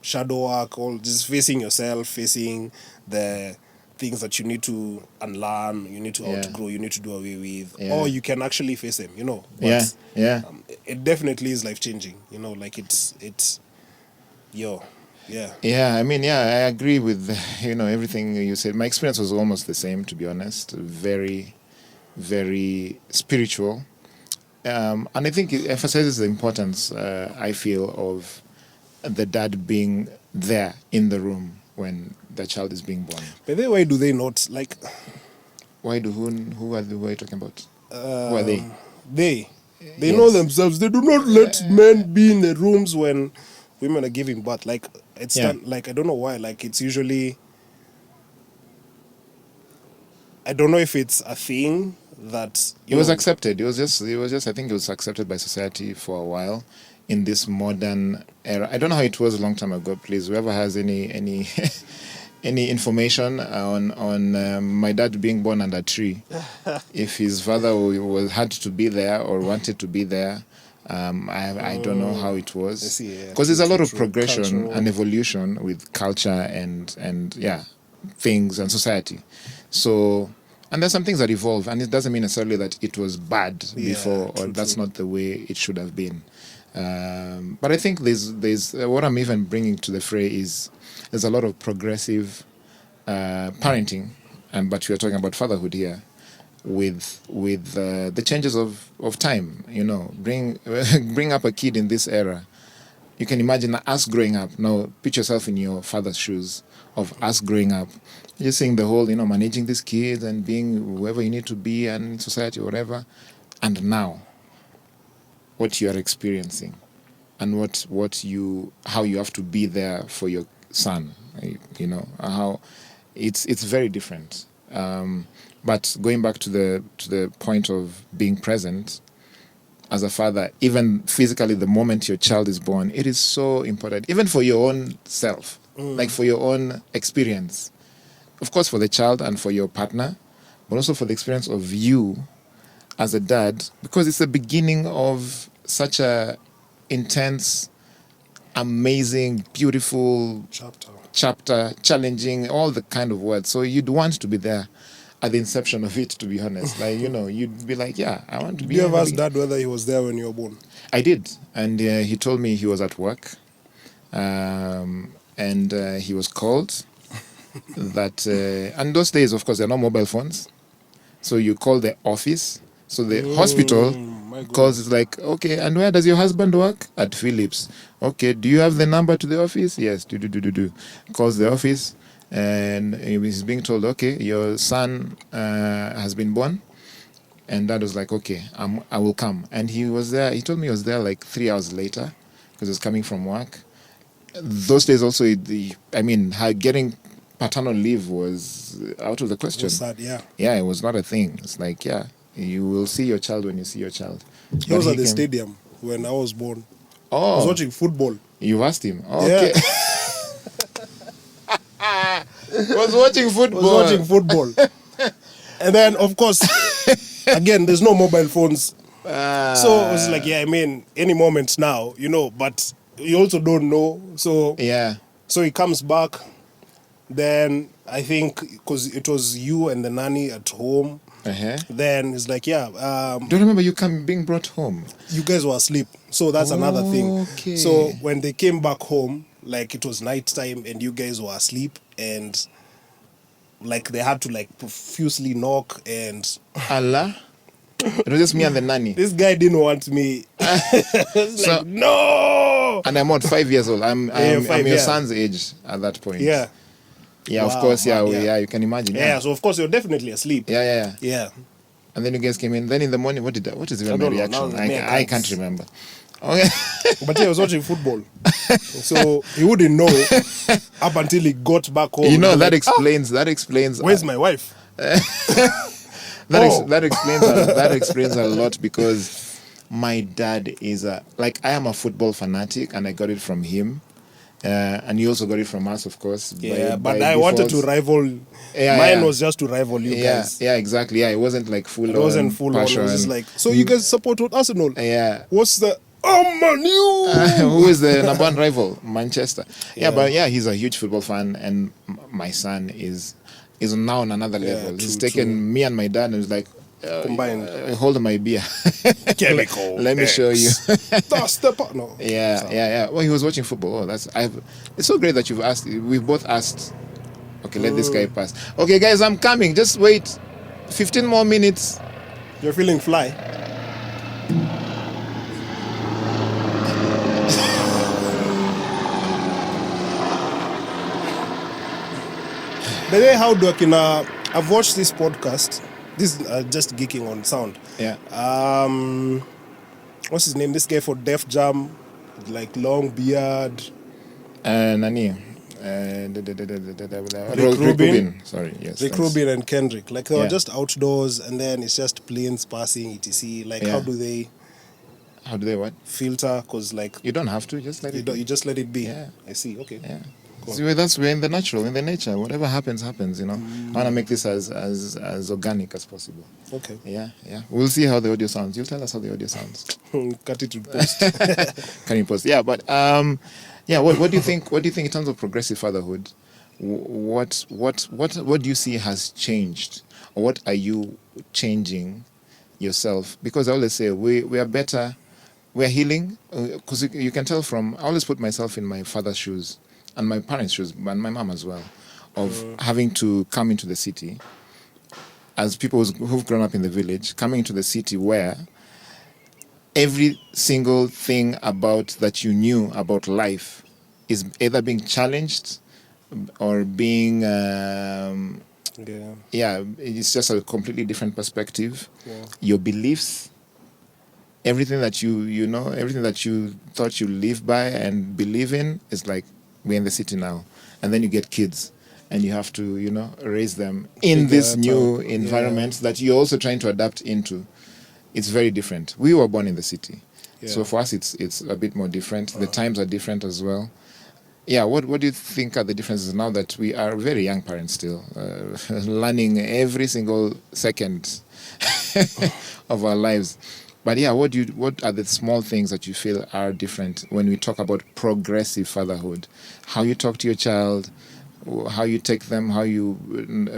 shadow work, or just facing yourself, facing the things that you need to unlearn, you need to outgrow, you need to do away with, or you can actually face them, you know. But, it definitely is life-changing, you know, like it's Yeah. I mean, I agree with, you know, everything you said. My experience was almost the same, to be honest. Very, very spiritual. And I think it emphasizes the importance, I feel, of the dad being there in the room when the child is being born. But then why do they not, like... Who are you talking about? Who are they? They know themselves. They do not let men be in the rooms when women are giving birth. Like, it's done, like, I don't know why. Like, it's usually... I don't know if it's a thing that... It was accepted. It was just, I think it was accepted by society for a while in this modern era. I don't know how it was a long time ago. Please, whoever has any any information on my dad being born under a tree, if his father had to be there or wanted to be there, I don't know how it was, because there's a lot of progression and evolution with culture and things and society. So, and there's some things that evolve, and it doesn't mean necessarily that it was bad before, or that's not the way it should have been. But I think there's what I'm even bringing to the fray is there's a lot of progressive parenting, but we are talking about fatherhood here, with the changes of time. Bring up a kid in this era. You can imagine us growing up. Now, put yourself in your father's shoes of us growing up. You're seeing the whole, managing these kids and being whoever you need to be and in society or whatever. And now, what you are experiencing and how you have to be there for your son, how it's very different. But going back to the point of being present as a father, even physically, the moment your child is born, it is so important, even for your own self, like for your own experience. Of course, for the child and for your partner, but also for the experience of you as a dad, because it's the beginning of such a intense, amazing, beautiful chapter, challenging, all the kind of words. So you'd want to be there at the inception of it, to be honest. Like, you'd be like, yeah, I want to be. Did you ever ask Dad whether he was there when you were born? I did. And he told me he was at work. And he was called. That and those days, of course, there are no mobile phones. So you call the office. So the hospital calls, it's like, okay, and where does your husband work? At Philips. Okay, do you have the number to the office? Yes, do. Calls the office. And he's being told, okay, your son has been born. And Dad was like, okay, I will come. And he was there. He told me he was there like 3 hours later because he was coming from work. Those days also, getting paternal leave was out of the question. It was sad, yeah. Yeah, it was not a thing. It's like, yeah, you will see your child when you see your child. He was at the stadium when I was born. Oh. I was watching football. You asked him? Oh, okay. Yeah. was watching football. And then, of course, again, there's no mobile phones. So it was like, any moment now, but you also don't know. So yeah. So he comes back. Then I think because it was you and the nanny at home. Then it's like, don't remember you being brought home. You guys were asleep. So that's another thing. Okay. So when they came back home, like it was nighttime and you guys were asleep and like they had to like profusely knock and Allah. It was just me and the nanny. This guy didn't want me. Like, no. And I'm what, 5 years old. I'm your son's age at that point. Yeah. Yeah, wow, of course, you can imagine. Yeah, so of course you're definitely asleep. Yeah. And then you guys came in. Then in the morning, what is even my reaction? I can't remember. Okay. But he was watching football. So he wouldn't know up until he got back home. That explains. Where's my wife? That explains a lot because my dad is I am a football fanatic and I got it from him. And you also got it from us, of course. Yeah, but I wanted to rival. Mine was just to rival you guys. Yeah, exactly. Yeah, it wasn't like full. It wasn't full passion. It was just like, so you guys support Arsenal? Yeah. What's the Man U? Who is the number one rival? Manchester. Yeah, but he's a huge football fan, and my son is now on another level. He's taken me and my dad and was like, combined. Hold my beer. Chemical. Let me show you. That's the part. No. Yeah. Well, he was watching football. It's so great that you've asked. We've both asked. Okay, let this guy pass. Okay, guys, I'm coming. Just wait. 15 more minutes. You're feeling fly. By the way, how do I've watched this podcast. This is just geeking on sound. Yeah. What's his name? This guy for Def Jam, like long beard. Nani? Rick Rubin. Sorry, yes. Rick Rubin and Kendrick. Like they were just outdoors, and then it's just planes passing, etc. Like how do they what? Filter? Because like you don't have to. Just let it. You just let it be. Yeah. I see. Okay. Yeah. Cool. See, we're in the natural, in the nature. Whatever happens. I want to make this as organic as possible. Okay. Yeah. We'll see how the audio sounds. You'll tell us how the audio sounds. Cut it to post. Can you post? Yeah, but What do you think? What do you think in terms of progressive fatherhood? What do you see has changed, or what are you changing yourself? Because I always say we are better. We are healing because you can tell from. I always put myself in my father's shoes and my parents' shoes and my mom as well, of having to come into the city as people who've grown up in the village, coming to the city where every single thing about that you knew about life is either being challenged or being it's just a completely different perspective. Your beliefs, everything that you know, everything that you thought you live by and believe in is like, we're in the city now. And then you get kids and you have to, raise them in this new environment that you're also trying to adapt into. It's very different. We were born in the city. So for us, it's a bit more different. The times are different as well. Yeah, what do you think are the differences now that we are very young parents still, learning every single second of our lives? But yeah, what are the small things that you feel are different when we talk about progressive fatherhood? How you talk to your child, how you take them, how you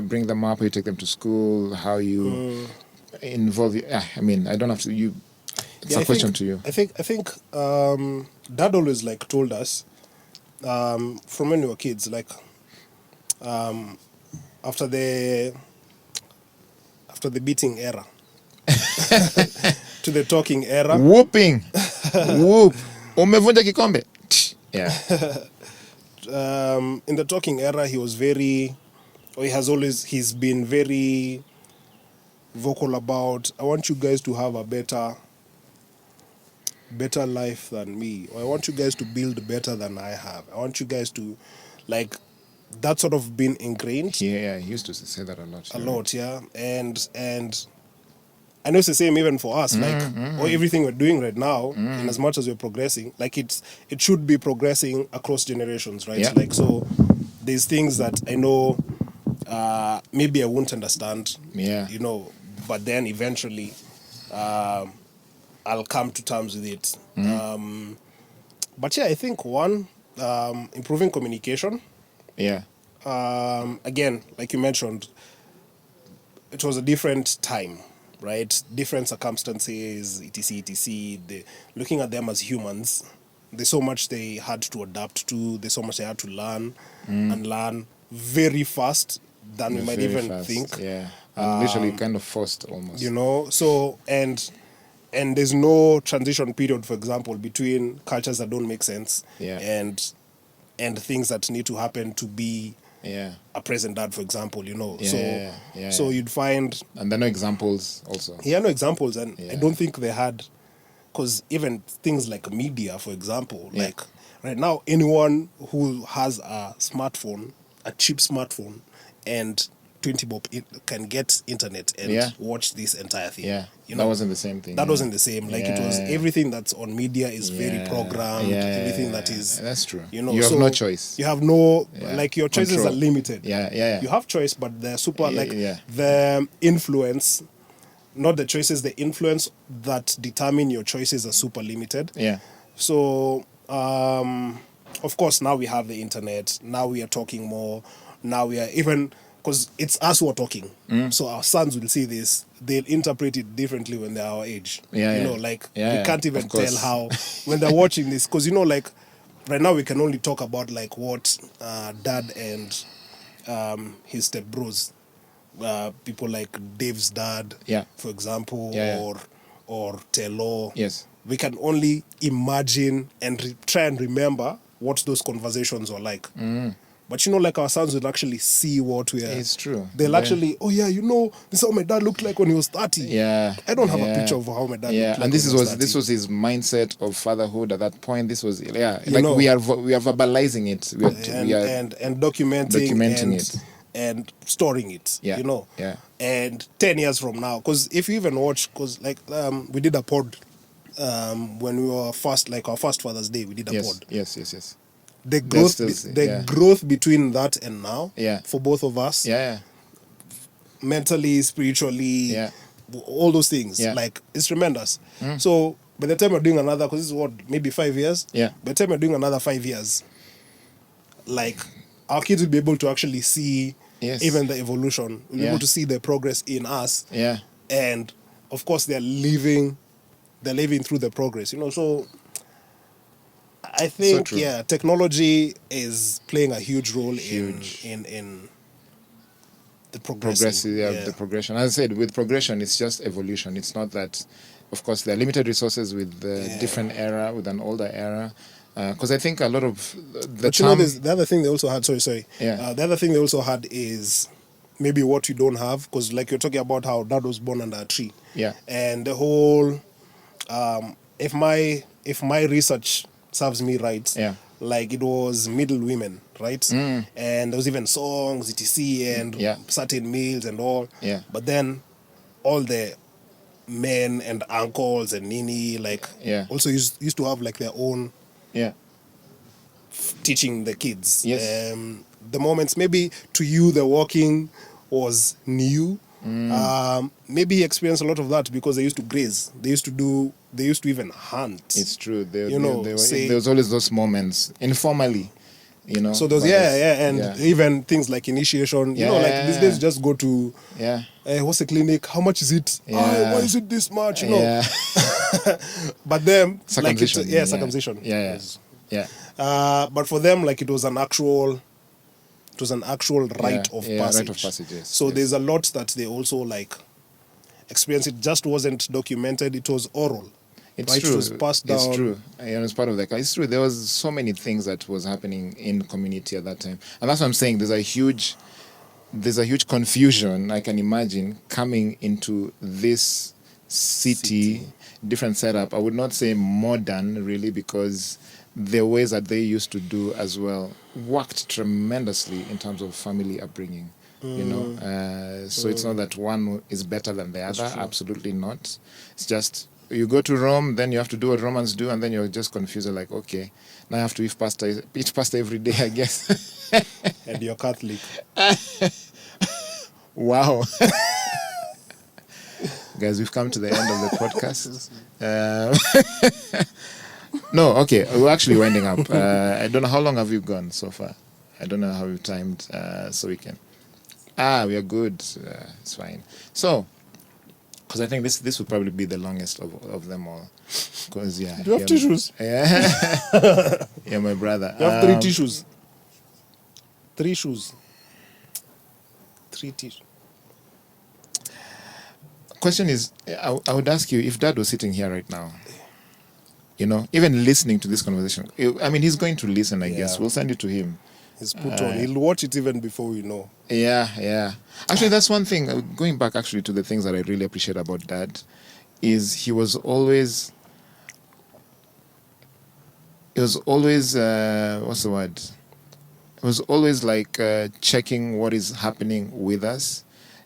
bring them up, how you take them to school, how you involve. I mean, I don't have to. It's a question to you. I think Dad always told us from when we were kids, after the beating era to the talking era. Whooping. Whoop. Umevunja kikombe. Yeah. In the talking era, he's been very vocal about, I want you guys to have a better life than me, or I want you guys to build better than I have. I want you guys to, that sort of been ingrained. Yeah, he used to say that a lot. Yeah. And I know it's the same even for us, or everything we're doing right now, in as much as we're progressing, it should be progressing across generations, right? Yeah. So there's things that I know maybe I won't understand, but then eventually I'll come to terms with it. But yeah, I think one, improving communication. Yeah. Again, like you mentioned, it was a different time, right? Different circumstances, etc. Looking at them as humans, there's so much they had to adapt to. There's so much they had to learn and learn very fast than we might even think. Yeah, and literally kind of forced almost. So and there's no transition period, for example, between cultures that don't make sense and things that need to happen to be a present dad, for example, So you'd find... And there are no examples also. Yeah, no examples. And I don't think they had... Because even things like media, for example, right now, anyone who has a smartphone, a cheap smartphone, and 20 bob can get internet and watch this entire thing. Yeah, that wasn't the same thing. That wasn't the same. It was everything that's on media is very programmed. Everything that is... That's true. You have no choice. You have no... your choices Control. are limited. Yeah. You have choice, but they're super... The influence... Not the choices, the influence that determine your choices are super limited. Yeah. So, of course, now we have the internet. Now we are talking more. Now we are even... Because it's us who are talking. So our sons will see this. They'll interpret it differently when they're our age. We can't even tell how... When they're watching this. Because, right now we can only talk about, what Dad and his step bros... people like Dave's dad, for example, or Telo. Yes. We can only imagine and try and remember what those conversations were like. But our sons will actually see what we are. It's true. They'll actually, this is how my dad looked like when he was 30. Yeah. I don't have a picture of how my dad looked like. And this was his mindset of fatherhood at that point. This was we are verbalizing it. We are and documenting it. And storing it, and 10 years from now, because if you even watch, we did a pod when we were our first Father's Day, we did a pod. Yes. The growth between that and now, for both of us, mentally, spiritually, all those things, it's tremendous. So by the time we're doing another, because this is maybe 5 years, by the time we're doing another 5 years, our kids will be able to actually see even the evolution. We'll be able to see the progress in us. Yeah. And of course they're living through the progress. So I think technology is playing a huge role in the the progression. As I said, with progression, it's just evolution. It's not that, of course, there are limited resources with the different era, with an older era. Because I think a lot of the other thing they also had. Sorry. Yeah. The other thing they also had is maybe what you don't have, because like you're talking about how dad was born under a tree. Yeah. And the whole, if my research serves me right, like it was middle women, right? And there was even songs, etc., and certain meals and all. Yeah. But then all the men and uncles and nini also used to have like their own teaching the kids. Yes. The moments maybe to you the walking was new. Maybe he experienced a lot of that because they used to graze. They used to even hunt. It's true. There was always those moments informally, So those even things like initiation. Like these days, just go to what's the clinic? How much is it? Why is it this much? But them circumcision. Circumcision. But for them, like it was an actual rite of passage. Rite of passage, yes. So there's a lot that they also like experienced. It just wasn't documented. It was oral. It's true. It was passed down. It's true. It's part of the. It's true. There was so many things that was happening in community at that time, and that's what I'm saying. There's a huge confusion. I can imagine coming into this city, different setup. I would not say modern, really, because the ways that they used to do as well worked tremendously in terms of family upbringing. So it's not that one is better than the other. Absolutely not. It's just you go to Rome, then you have to do what Romans do, and then you're just confused. You're like, okay, now I have to eat pasta every day, I guess. And you're Catholic. Wow. Guys, we've come to the end of the podcast. No, okay, we're actually winding up. I don't know, how long have you gone so far? I don't know how you timed, so we can... we are good. It's fine. So, because I think this will probably be the longest of them all. Because, do you have tissues? Yeah. Yeah, my brother. You have 3 tissues. 3 shoes. 3 tissues. Question is, I would ask you, if Dad was sitting here right now, even listening to this conversation, I mean, he's going to listen, I guess. We'll send it to him. He's put on. He'll watch it even before we know. Yeah. Actually, that's one thing. Going back actually to the things that I really appreciate about Dad, is he was always what's the word? He was always like checking what is happening with us.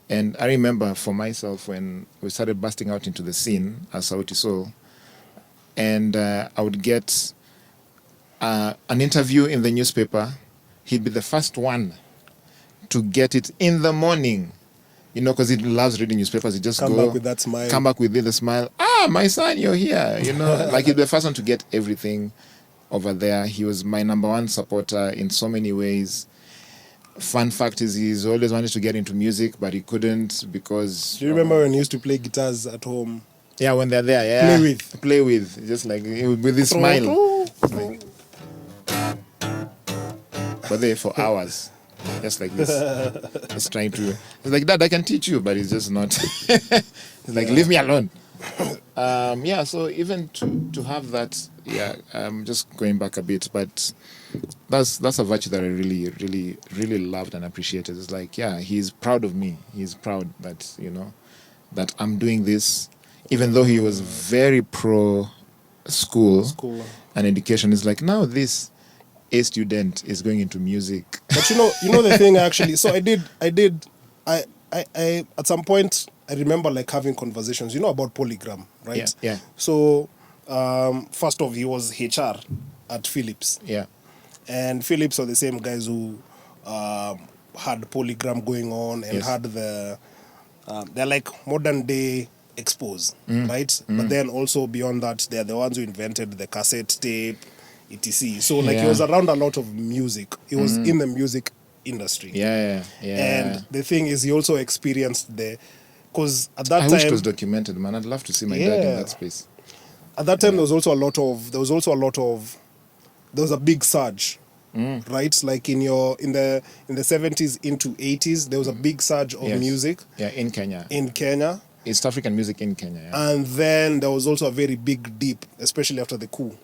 And I remember for myself when we started busting out into the scene as Sauti Sol, and I would get an interview in the newspaper. He'd be the first one to get it in the morning, because he loves reading newspapers. He just come back with that smile. Come back with the smile. My son, you're here. Like he'd be the first one to get everything over there. He was my number one supporter in so many ways. Fun fact is he's always wanted to get into music, but he couldn't because... Do you remember when he used to play guitars at home? Yeah, when they're there, yeah. Play with. Just like with his smile. But there for hours. Just like this. He's trying to... He's like, Dad, I can teach you, but he's just not... He's like, leave me alone. So even to have that, just going back a bit, but that's a virtue that I really, really, really loved and appreciated. It's like, he's proud of me. He's proud that, that I'm doing this, even though he was very pro school and education. It's like, now this A student is going into music. But you know the thing actually. So I at some point I remember like having conversations, about polygram, right? Yeah. So first off, he was HR at Philips. Yeah. And Philips are the same guys who had polygram going on and had the they're like modern day expos, right? But then also beyond that, they're the ones who invented the cassette tape, etc. So like he was around a lot of music. He was in the music industry. Yeah. And the thing is, he also experienced because at that time... I wish it was documented, man. I'd love to see my dad in that space. At that time, there was a big surge right? Like in the 70s into 80s, there was a big surge of music. Yeah, in Kenya. East African music in Kenya. Yeah. And then there was also a very big dip, especially after the coup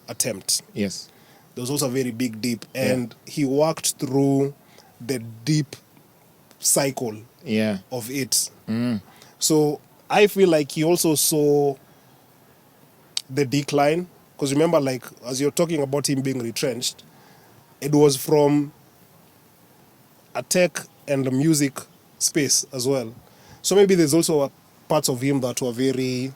attempt. Yes. There was also a very big dip. And he walked through the deep cycle of it. So I feel like he also saw the decline. Because remember, like, as you're talking about him being retrenched, it was from a tech and the music space as well. So maybe there's also parts of him that were very...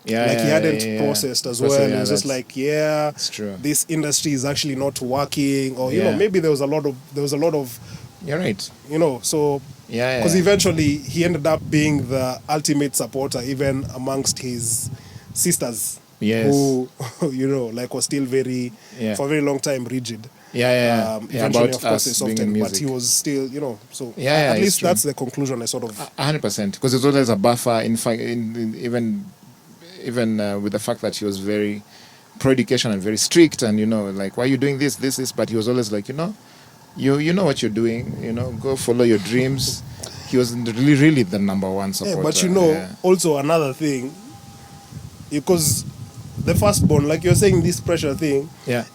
he hadn't processed as well. It was just like, it's true. This industry is actually not working, or you know, maybe there was a lot of. You're right. You know, so because eventually he ended up being the ultimate supporter, even amongst his sisters, who you know, like, was still very for a very long time rigid. Eventually, of course, it's softened, but he was still, you know. So at least that's the conclusion I sort of. 100%, because it's always a buffer. In fact, even with the fact that he was very pro-education and very strict, and you know, like, why are you doing this, but he was always like, you know what you're doing, you know, go follow your dreams. He was really the number one supporter. But you know, also another thing, because the firstborn, like you're saying, this pressure thing,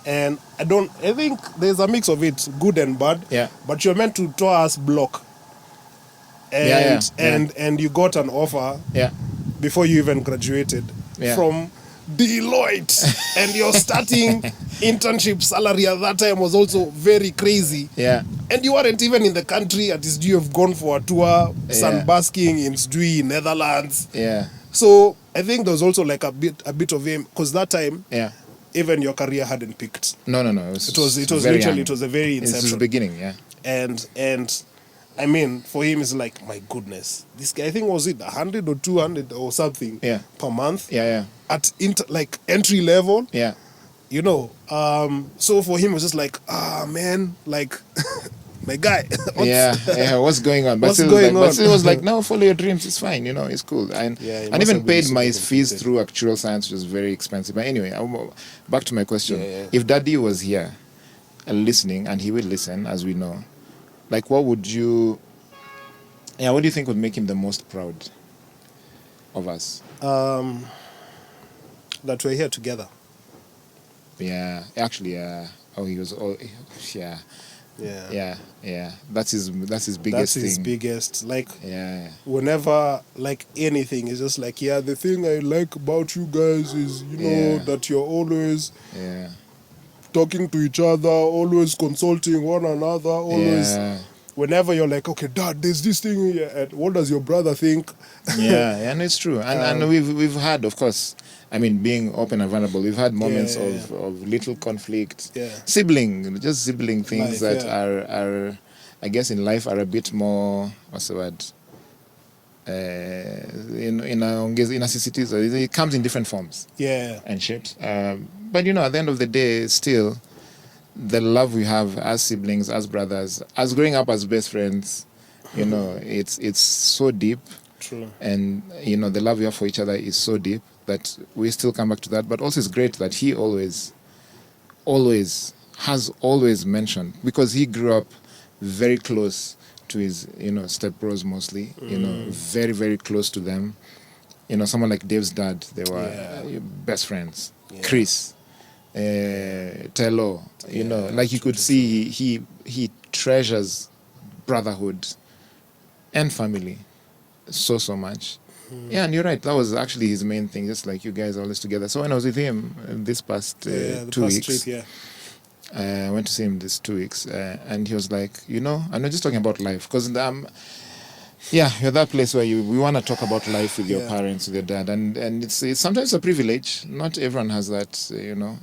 and I think there's a mix of it, good and bad, but you're meant to tour us block, and you got an offer before you even graduated from Deloitte, and your starting internship salary at that time was also very crazy, and you weren't even in the country. At least you have gone for a tour, sunbasking in Zwolle, Netherlands. So I think there was also like a bit of him, because that time even your career hadn't peaked. No. It was literally young. It was a very inception. It was the beginning, and I mean, for him, it's like, my goodness, this guy, I think, was it 100 or 200 or something per month? At entry level. You know, so for him, it was just like, man, like, my guy. What's going on? But still, it was like, no, follow your dreams. It's fine, you know, it's cool. And even paid my fees through actuarial science, which was very expensive. But anyway, back to my question. If Daddy was here listening, and he will listen, as we know, like, what do you think would make him the most proud of us? That we're here together. Actually, he was all, That's his biggest thing. That's his biggest, like, whenever, like, anything is just like, the thing I like about you guys is, you know, that you're always talking to each other, always consulting one another, always. Whenever you're like, okay, Dad, there's this thing here, and what does your brother think? And it's true. And we've had, of course, I mean, being open and vulnerable, we've had moments of little conflict, sibling things that are, I guess, in life are a bit more, what's the word? In a society, it comes in different forms. And shit. But you know, at the end of the day, still, the love we have as siblings, as brothers, as growing up as best friends, you know, it's so deep. True. And, you know, the love we have for each other is so deep that we still come back to that. But also it's great that he always mentioned, because he grew up very close to his, you know, step bros mostly, you know, very, very close to them. You know, someone like Dave's dad, they were best friends. Chris. Tello, you know, like you could see he treasures brotherhood and family so much. And you're right, that was actually his main thing, just like you guys are always together. So when I was with him this past 2 weeks, trip, I went to see him this 2 weeks, and he was like, you know, I'm not just talking about life, because you're that place where we want to talk about life with your parents, with your dad, and it's sometimes a privilege. Not everyone has that, you know,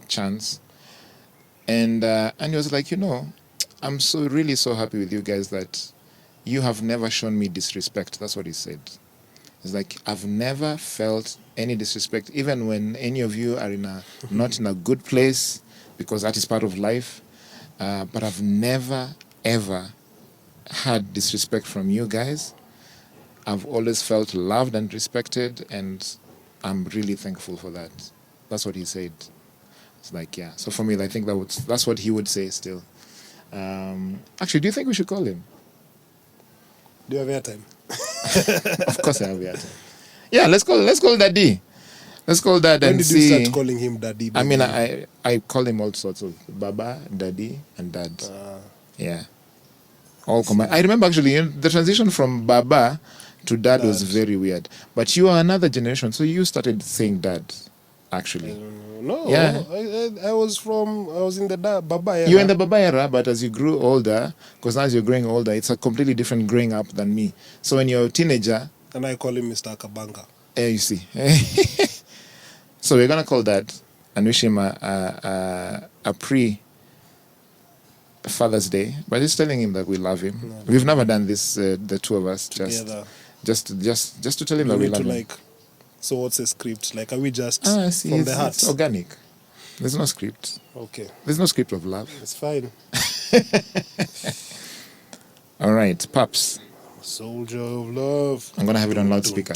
chance. And he was like, you know, I'm really so happy with you guys that you have never shown me disrespect. That's what he said. It's like, I've never felt any disrespect, even when any of you are not in a good place, because that is part of life. But I've never, ever had disrespect from you guys. I've always felt loved and respected, and I'm really thankful for that. That's what he said. It's like, yeah. So for me, I think that's what he would say still. Actually, do you think we should call him? Do you have airtime? Of course I have airtime. Yeah, let's call Daddy. Let's call Dad when and did see. You start calling him Daddy? I mean, I call him all sorts of Baba, Daddy, and Dad. Yeah. All combined. I remember actually the transition from Baba to Dad was very weird. But you are another generation, so you started saying Dad, actually. No, yeah. I was in the Baba era. You were in the Baba era, but as you grew older, because now as you're growing older, it's a completely different growing up than me. So when you're a teenager... And I call him Mr. Kabanga. You see. So we're going to call Dad and wish him a pre-Father's Day, but just telling him that we love him. No. We've never done this, the two of us, together. Just to tell him that we love him. So what's the script? Like, are we just from the heart? It's organic. There's no script. Okay. There's no script of love. It's fine. All right, Pops. Soldier of love. I'm going to have it on loudspeaker.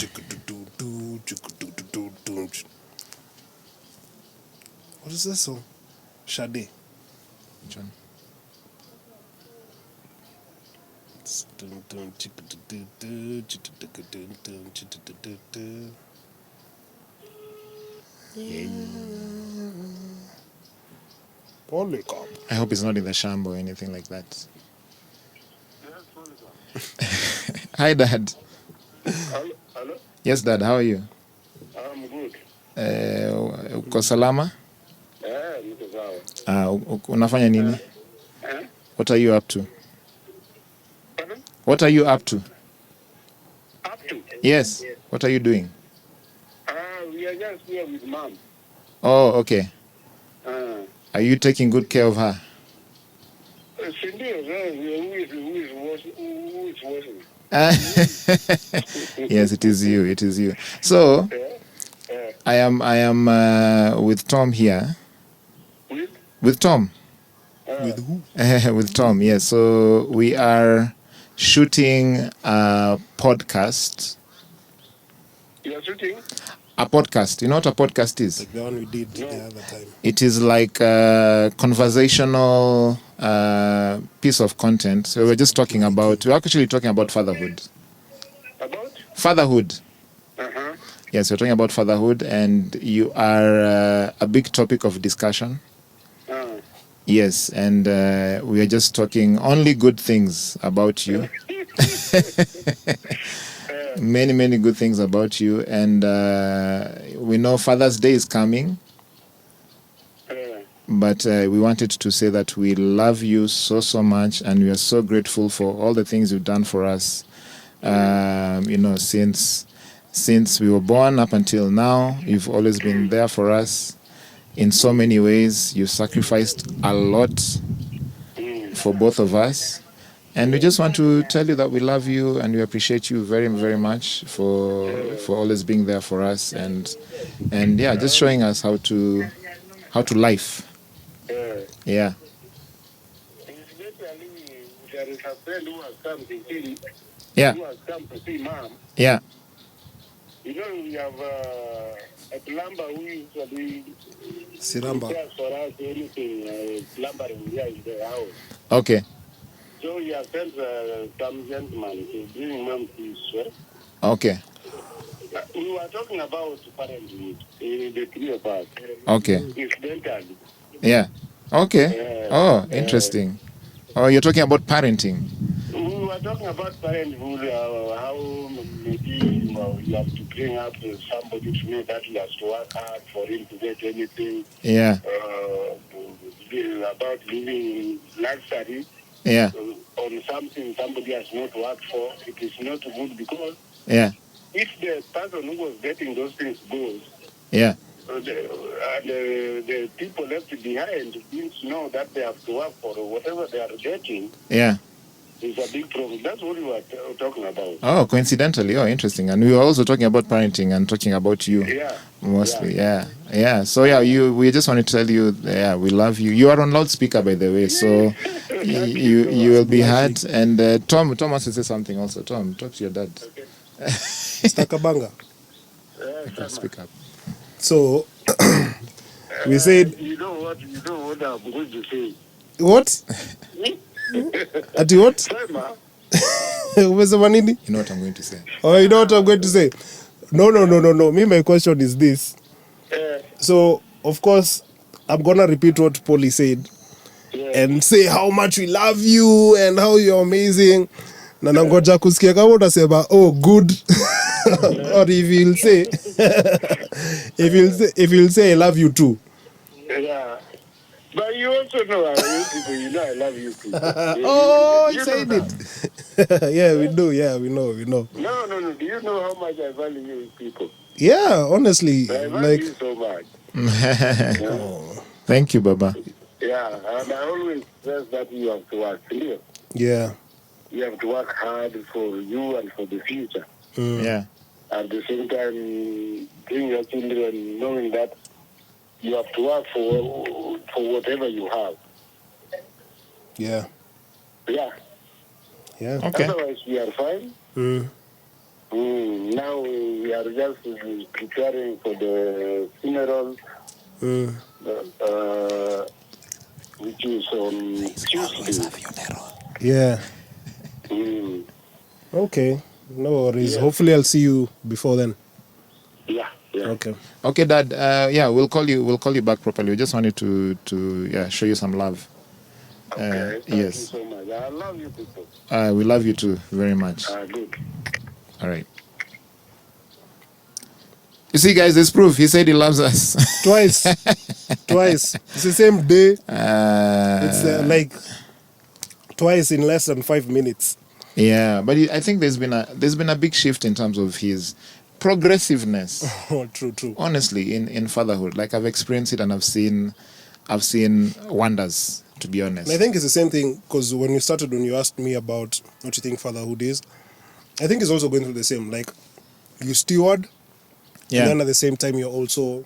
What is this song? Sade. John. Polycarp. I hope it's not in the sham or anything like that. Hi, Dad. Hello? Yes, Dad. How are you? I'm good. Uko salama? Niko sawa. Unafanya nini? What are you up to? Pardon? What are you up to? Up to? Yes. What are you doing? We are just here with Mom. Oh, okay. Are you taking good care of her? Who is washing? Yes, it is you. It is you. So, I am with Tom here. With Tom. With who? With Tom, yes. So we are shooting a podcast. You are shooting? A podcast. You know what a podcast is? Like the one we did the other time. It is like a conversational piece of content. So we're actually talking about fatherhood. About? Fatherhood. Uh-huh. Yes, we're talking about fatherhood, and you are a big topic of discussion. Yes, and we are just talking only good things about you. Many, many good things about you. And we know Father's Day is coming. But we wanted to say that we love you so, so much, and we are so grateful for all the things you've done for us. Since we were born up until now, you've always been there for us in so many ways. You sacrificed a lot for both of us. And we just want to tell you that we love you and we appreciate you very, very much for always being there for us and yeah, just showing us how to life. Yeah. There is a friend who has come to see. Yeah. Who has come to see Mom. Yeah. You know, we have a plumber who usually Siramba. for us anything plumbering here in the house. Okay. So we have sent some gentleman to bring Mom to his work. Okay. We were talking about parenthood, the three of us. Okay. Incidentally. Yeah. Okay. Interesting. You're talking about parenting. We were talking about parenthood, how maybe you have to bring up somebody to know that he has to work hard for him to get anything. Yeah. About living luxury. Yeah. On something somebody has not worked for. It is not good because if the person who was getting those things goes, the people left behind didn't know that they have to work for whatever they are getting. Yeah. It's a big problem. That's what we were talking about. Oh, coincidentally. Oh, interesting. And we were also talking about parenting and talking about you. Yeah. Mostly. Yeah. So, we just want to tell you, we love you. You are on loudspeaker, by the way. So, you will be heard. And Tom wants to say something also. Tom, talk to your dad. Okay. Mr. Kabanga. Speak up. So, We said... You know what I'm going to say. What? Ati what? Sema. Umesema nini? You know what I'm going to say. Oh, you know what I'm going to say? No. Me, my question is this. So, of course, I'm going to repeat what Polly said. Yeah. And say how much we love you and how you're amazing. Na nangoja kusikia kama utasema, oh, good. Or if you'll say, if you'll say, I love you too. Yeah. But you also know I love you people. You know I love you people. Oh, you you said know it. Yeah, we do. Yeah, we know. No. Do you know how much I value you people? Yeah, honestly. I value you so much. Thank you, Baba. Yeah, and I always stress that you have to work clear. Yeah. You have to work hard for you and for the future. Yeah. At the same time, bring your children knowing that you have to work for whatever you have. Yeah. Yeah. Yeah. Okay. Otherwise, we are fine. Now we are just preparing for the funeral, which is on Tuesday. Yeah. Okay. No worries. Yeah. Hopefully I'll see you before then. Yeah. Okay. Okay, Dad. We'll call you. We'll call you back properly. We just wanted to show you some love. Okay. Thank Yes. you so much. I love you people. We love you too very much. Good. All right. You see, guys, there's proof. He said he loves us. Twice. It's the same day. It's like twice in less than 5 minutes. Yeah, but I think there's been a big shift in terms of his progressiveness. Oh, true. Honestly, in fatherhood, like I've experienced it and I've seen wonders. To be honest, And I think it's the same thing because when you asked me about what you think fatherhood is, I think it's also going through the same. Like you steward, yeah, and then at the same time you're also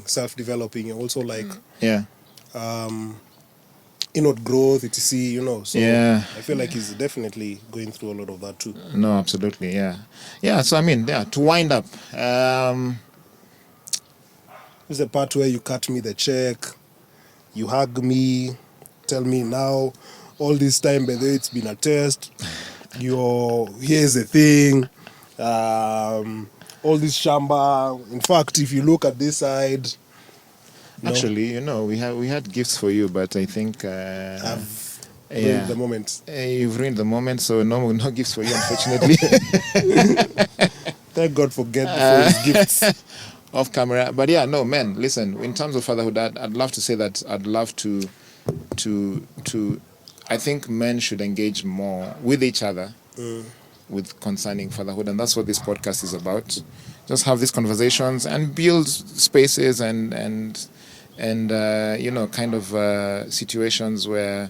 self-developing. You're also like inward growth, etc. So yeah. I feel like he's definitely going through a lot of that too. No, absolutely, yeah. So I mean, to wind up, There's the part where you cut me the check, you hug me, tell me now, all this time, by the way, it's been a test. Here's the thing. All this shamba. In fact, if you look at this side, actually, we had gifts for you, but I think I've ruined the moment. You've ruined the moment, so no gifts for you, unfortunately. Thank God for his gifts. Off camera. But yeah, no, man, listen, in terms of fatherhood, I'd love to say that I'd love to I think men should engage more with each other with concerning fatherhood, and that's what this podcast is about. Just have these conversations and build spaces and kind of situations where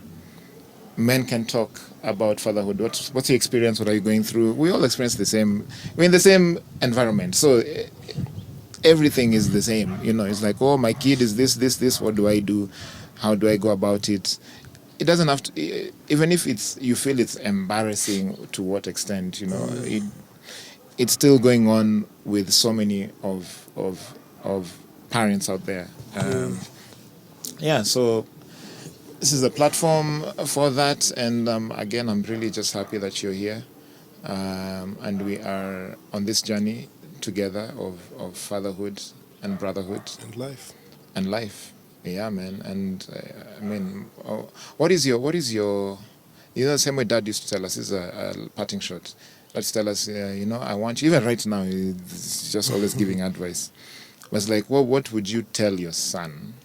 men can talk about fatherhood. What's your experience? What are you going through? We all experience the same. We're in the same environment, so everything is the same. It's like, oh, my kid is this. What do I do? How do I go about it? It doesn't have to. Even if you feel it's embarrassing, to what extent? It's still going on with so many of parents out there. So this is a platform for that, and again, I'm really just happy that you're here, and we are on this journey together of fatherhood and brotherhood and life. Yeah, man. And I mean, what is your the same way Dad used to tell us, this is a parting shot. Let's tell us, I want you, even right now, he's just always giving advice. Was like, well, what would you tell your son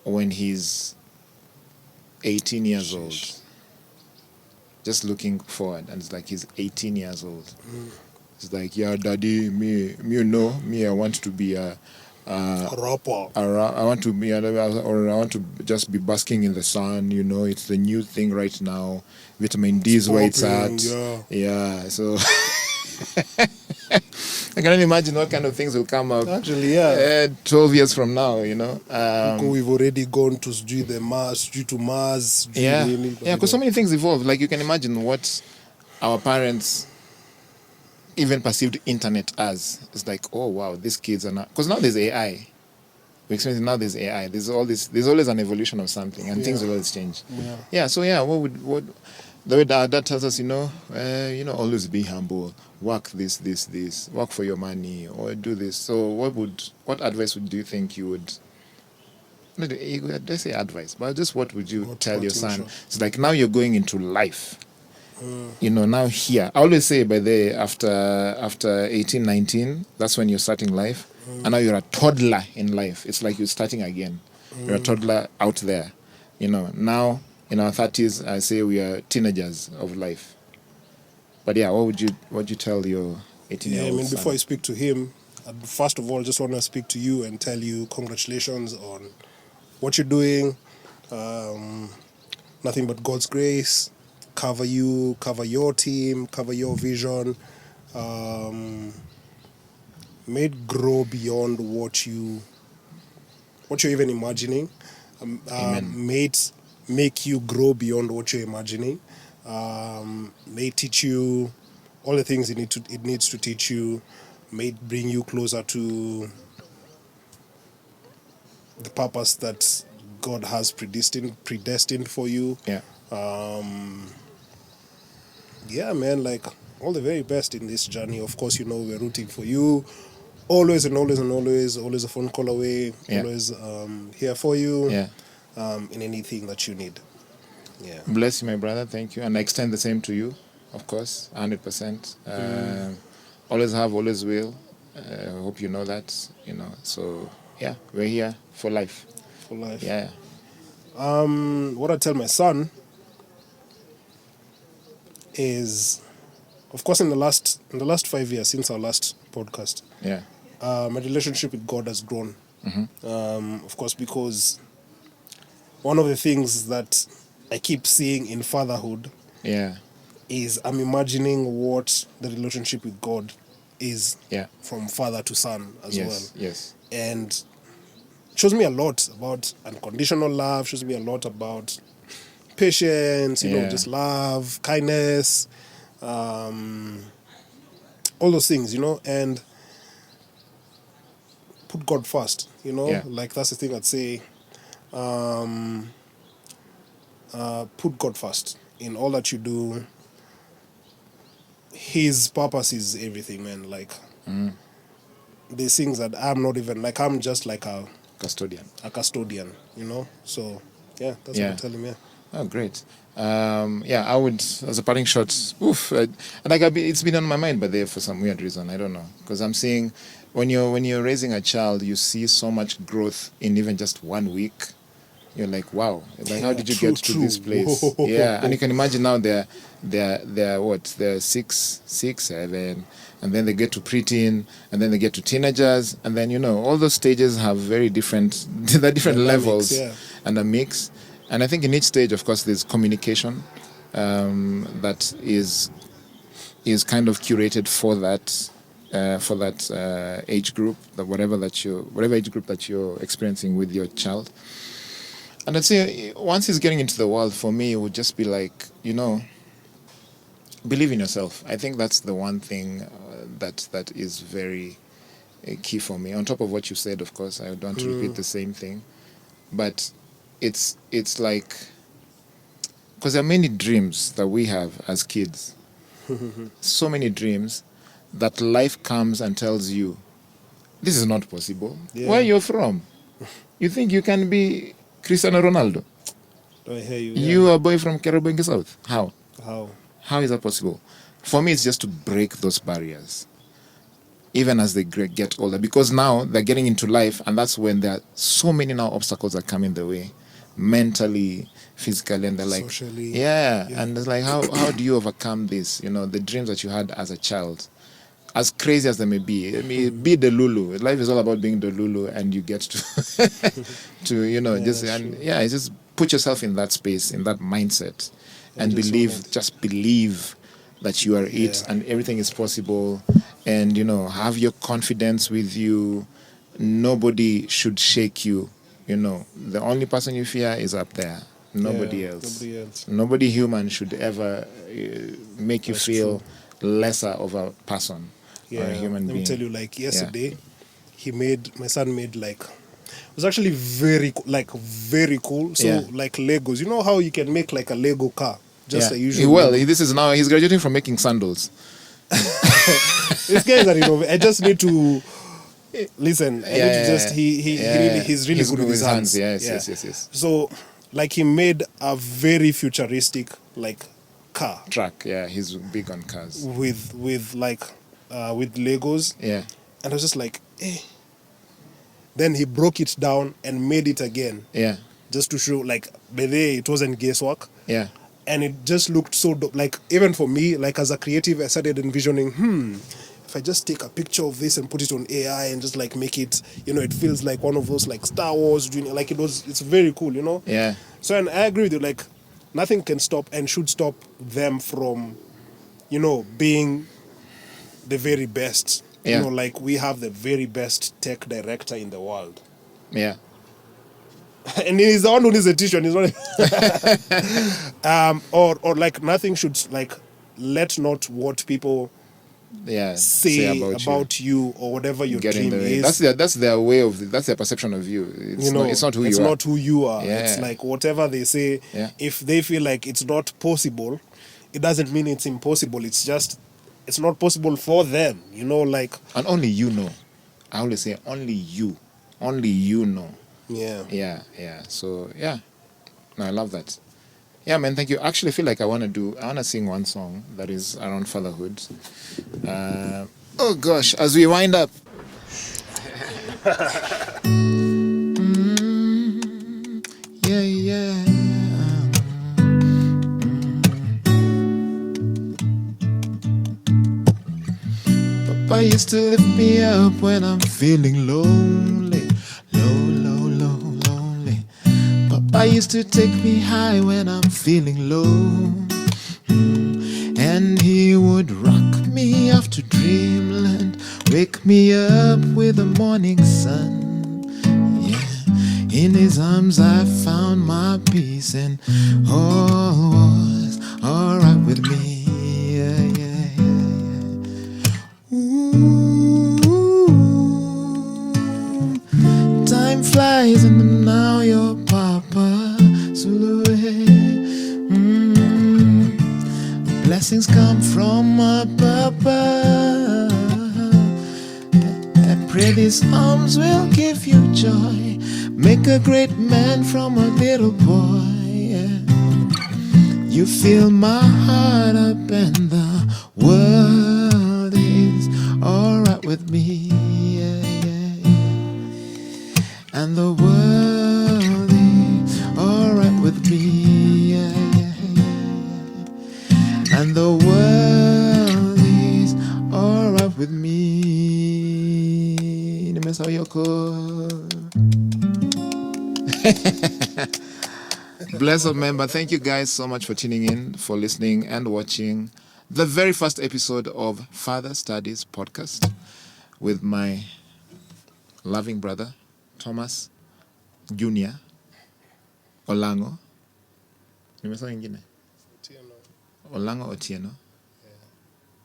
when he's 18 years old? Just looking forward, and it's like he's 18 years old. It's like, yeah, Daddy, me, I want to be a rapper. I want to be, or I want to just be basking in the sun. It's the new thing right now. Vitamin D is where it's at. Yeah. So I can only imagine what kind of things will come up. Actually, yeah. 12 years from now, we've already gone to Mars. Yeah, because so many things evolve. Like, you can imagine what our parents even perceived internet as. It's like, oh wow, these kids are not, because now there's AI. We experience now there's AI. There's always an evolution of something, and things will always change. So what the way that tells us, always be humble, work this, work for your money, or do this. So what advice do you think you would? Let's say advice, but just what would you tell your son? It's like now you're going into life. Now here, I always say by the after 18, 19, that's when you're starting life. And now you're a toddler in life. It's like you're starting again. You're a toddler out there. Now in our 30s, I say we are teenagers of life. But yeah, what would you tell your 18-year-old son? Before I speak to him, first of all, just want to speak to you and tell you congratulations on what you're doing. Nothing but God's grace. Cover you, cover your team, cover your vision. May it grow beyond what you're even imagining. May it make you grow beyond what you're imagining. May it teach you all the things it needs to teach you. May it bring you closer to the purpose that God has predestined for you. Man, like all the very best in this journey. Of course, we're rooting for you. Always and always and always a phone call away. Always here for you. In anything that you need. Bless you, my brother. Thank you. And I extend the same to you, of course, 100%. Always have, always will. I hope you know that, So, we're here for life. For life. Yeah. What I tell my son is, of course, in the last 5 years since our last podcast, my relationship with God has grown. Of course, because one of the things that I keep seeing in fatherhood is I'm imagining what the relationship with God is from father to son as well. Yes. And it shows me a lot about unconditional love, shows me a lot about patience, just love, kindness, all those things, and put God first, like that's the thing I'd say. Put God first in all that you do. His purpose is everything, man. Like, there's things that I'm not even, like, I'm just like a custodian, So, that's what I tell him, Oh, great. I would, as a parting shot, it's been on my mind, but there for some weird reason, I don't know. Because I'm seeing, when you're raising a child, you see so much growth in even just 1 week. You're like, wow, like how did you get to this place? And you can imagine now they're 6, 7, and then they get to preteen, and then they get to teenagers, and then all those stages have very different, they're different levels and a mix. And I think in each stage, of course, there's communication that is kind of curated for that age group, whatever age group that you're experiencing with your child. And I'd say once he's getting into the world, for me, it would just be like, believe in yourself. I think that's the one thing that is very key for me. On top of what you said, of course, I don't want to repeat the same thing. But it's like, because there are many dreams that we have as kids. So many dreams that life comes and tells you, this is not possible. Where you're from? You think you can be Cristiano Ronaldo? I hear you. You are a boy from Karabenge South. How? How is that possible? For me, it's just to break those barriers, even as they get older, because now they're getting into life, and that's when there are so many now obstacles that come in the way, mentally, physically, and they're like, socially. And it's like, how do you overcome this? The dreams that you had as a child, as crazy as they may be. I mean, be the Lulu. Life is all about being the Lulu, and you get to, just put yourself in that space, in that mindset, and believe that you are it, and everything is possible, and have your confidence with you. Nobody should shake you. The only person you fear is up there. Nobody else. Nobody human should ever make you feel lesser of a person or a human Let being. me tell you, like yesterday, my son made like, it was actually very cool. So like Legos, you know how you can make like a Lego car, just a usual. Well, Lego. this is now he's graduating from making sandals. This guy is an innovator. I just need to listen. I need to just he's really good with his hands. Yes. So like he made a very futuristic like car truck. Yeah, he's big on cars with Legos. Yeah, and I was just like, eh. Then he broke it down and made it again. Yeah, just to show like by the way it wasn't guesswork. Yeah, and it just looked so dope. Like even for me, like as a creative, I started envisioning, if I just take a picture of this and put it on AI and just like make it, it feels like one of those like Star Wars, like it's very cool, Yeah. So and I agree with you, like nothing can stop and should stop them from, being the very best. Yeah. Like we have the very best tech director in the world. Yeah. And he's the one who needs a tissue, and he's not. or like nothing should like let not what people say about you or whatever your dream is. That's their way of that's their perception of you. It's not who you are. It's not who you are. Yeah. It's like whatever they say. Yeah. If they feel like it's not possible, it doesn't mean it's impossible. It's just it's not possible for them. Like and only you know. I always say only you know. Yeah. So no, I love that. Yeah, man, thank you. Actually, I feel like I want to sing one song that is around fatherhood. Oh gosh, as we wind up. Yeah. Papa used to lift me up when I'm feeling lonely. Lonely. Papa used to take me high when I'm feeling low. And he would rock me off to dreamland, wake me up with the morning sun. Yeah, in his arms I found my peace, and all was alright with me. Yeah. Ooh, time flies and now you're Papa Sulu. Blessings come from above. I pray these arms will give you joy, make a great man from a little boy. Yeah. You fill my heart up and the world is alright with me. Yeah. And the world is alright with me. Yeah. And the world is alright with me. Blessed member, thank you guys so much for tuning in, for listening and watching the very first episode of Father Studies podcast with my loving brother, Thomas Jr. Olang'o. Nimesema ingine? Olang'o Otieno.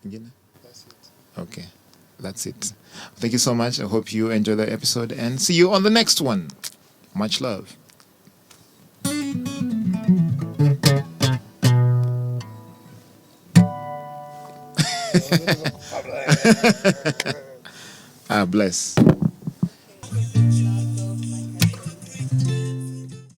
Ingine? That's it. Okay, that's it. Thank you so much. I hope you enjoy the episode and see you on the next one. Much love. Bless.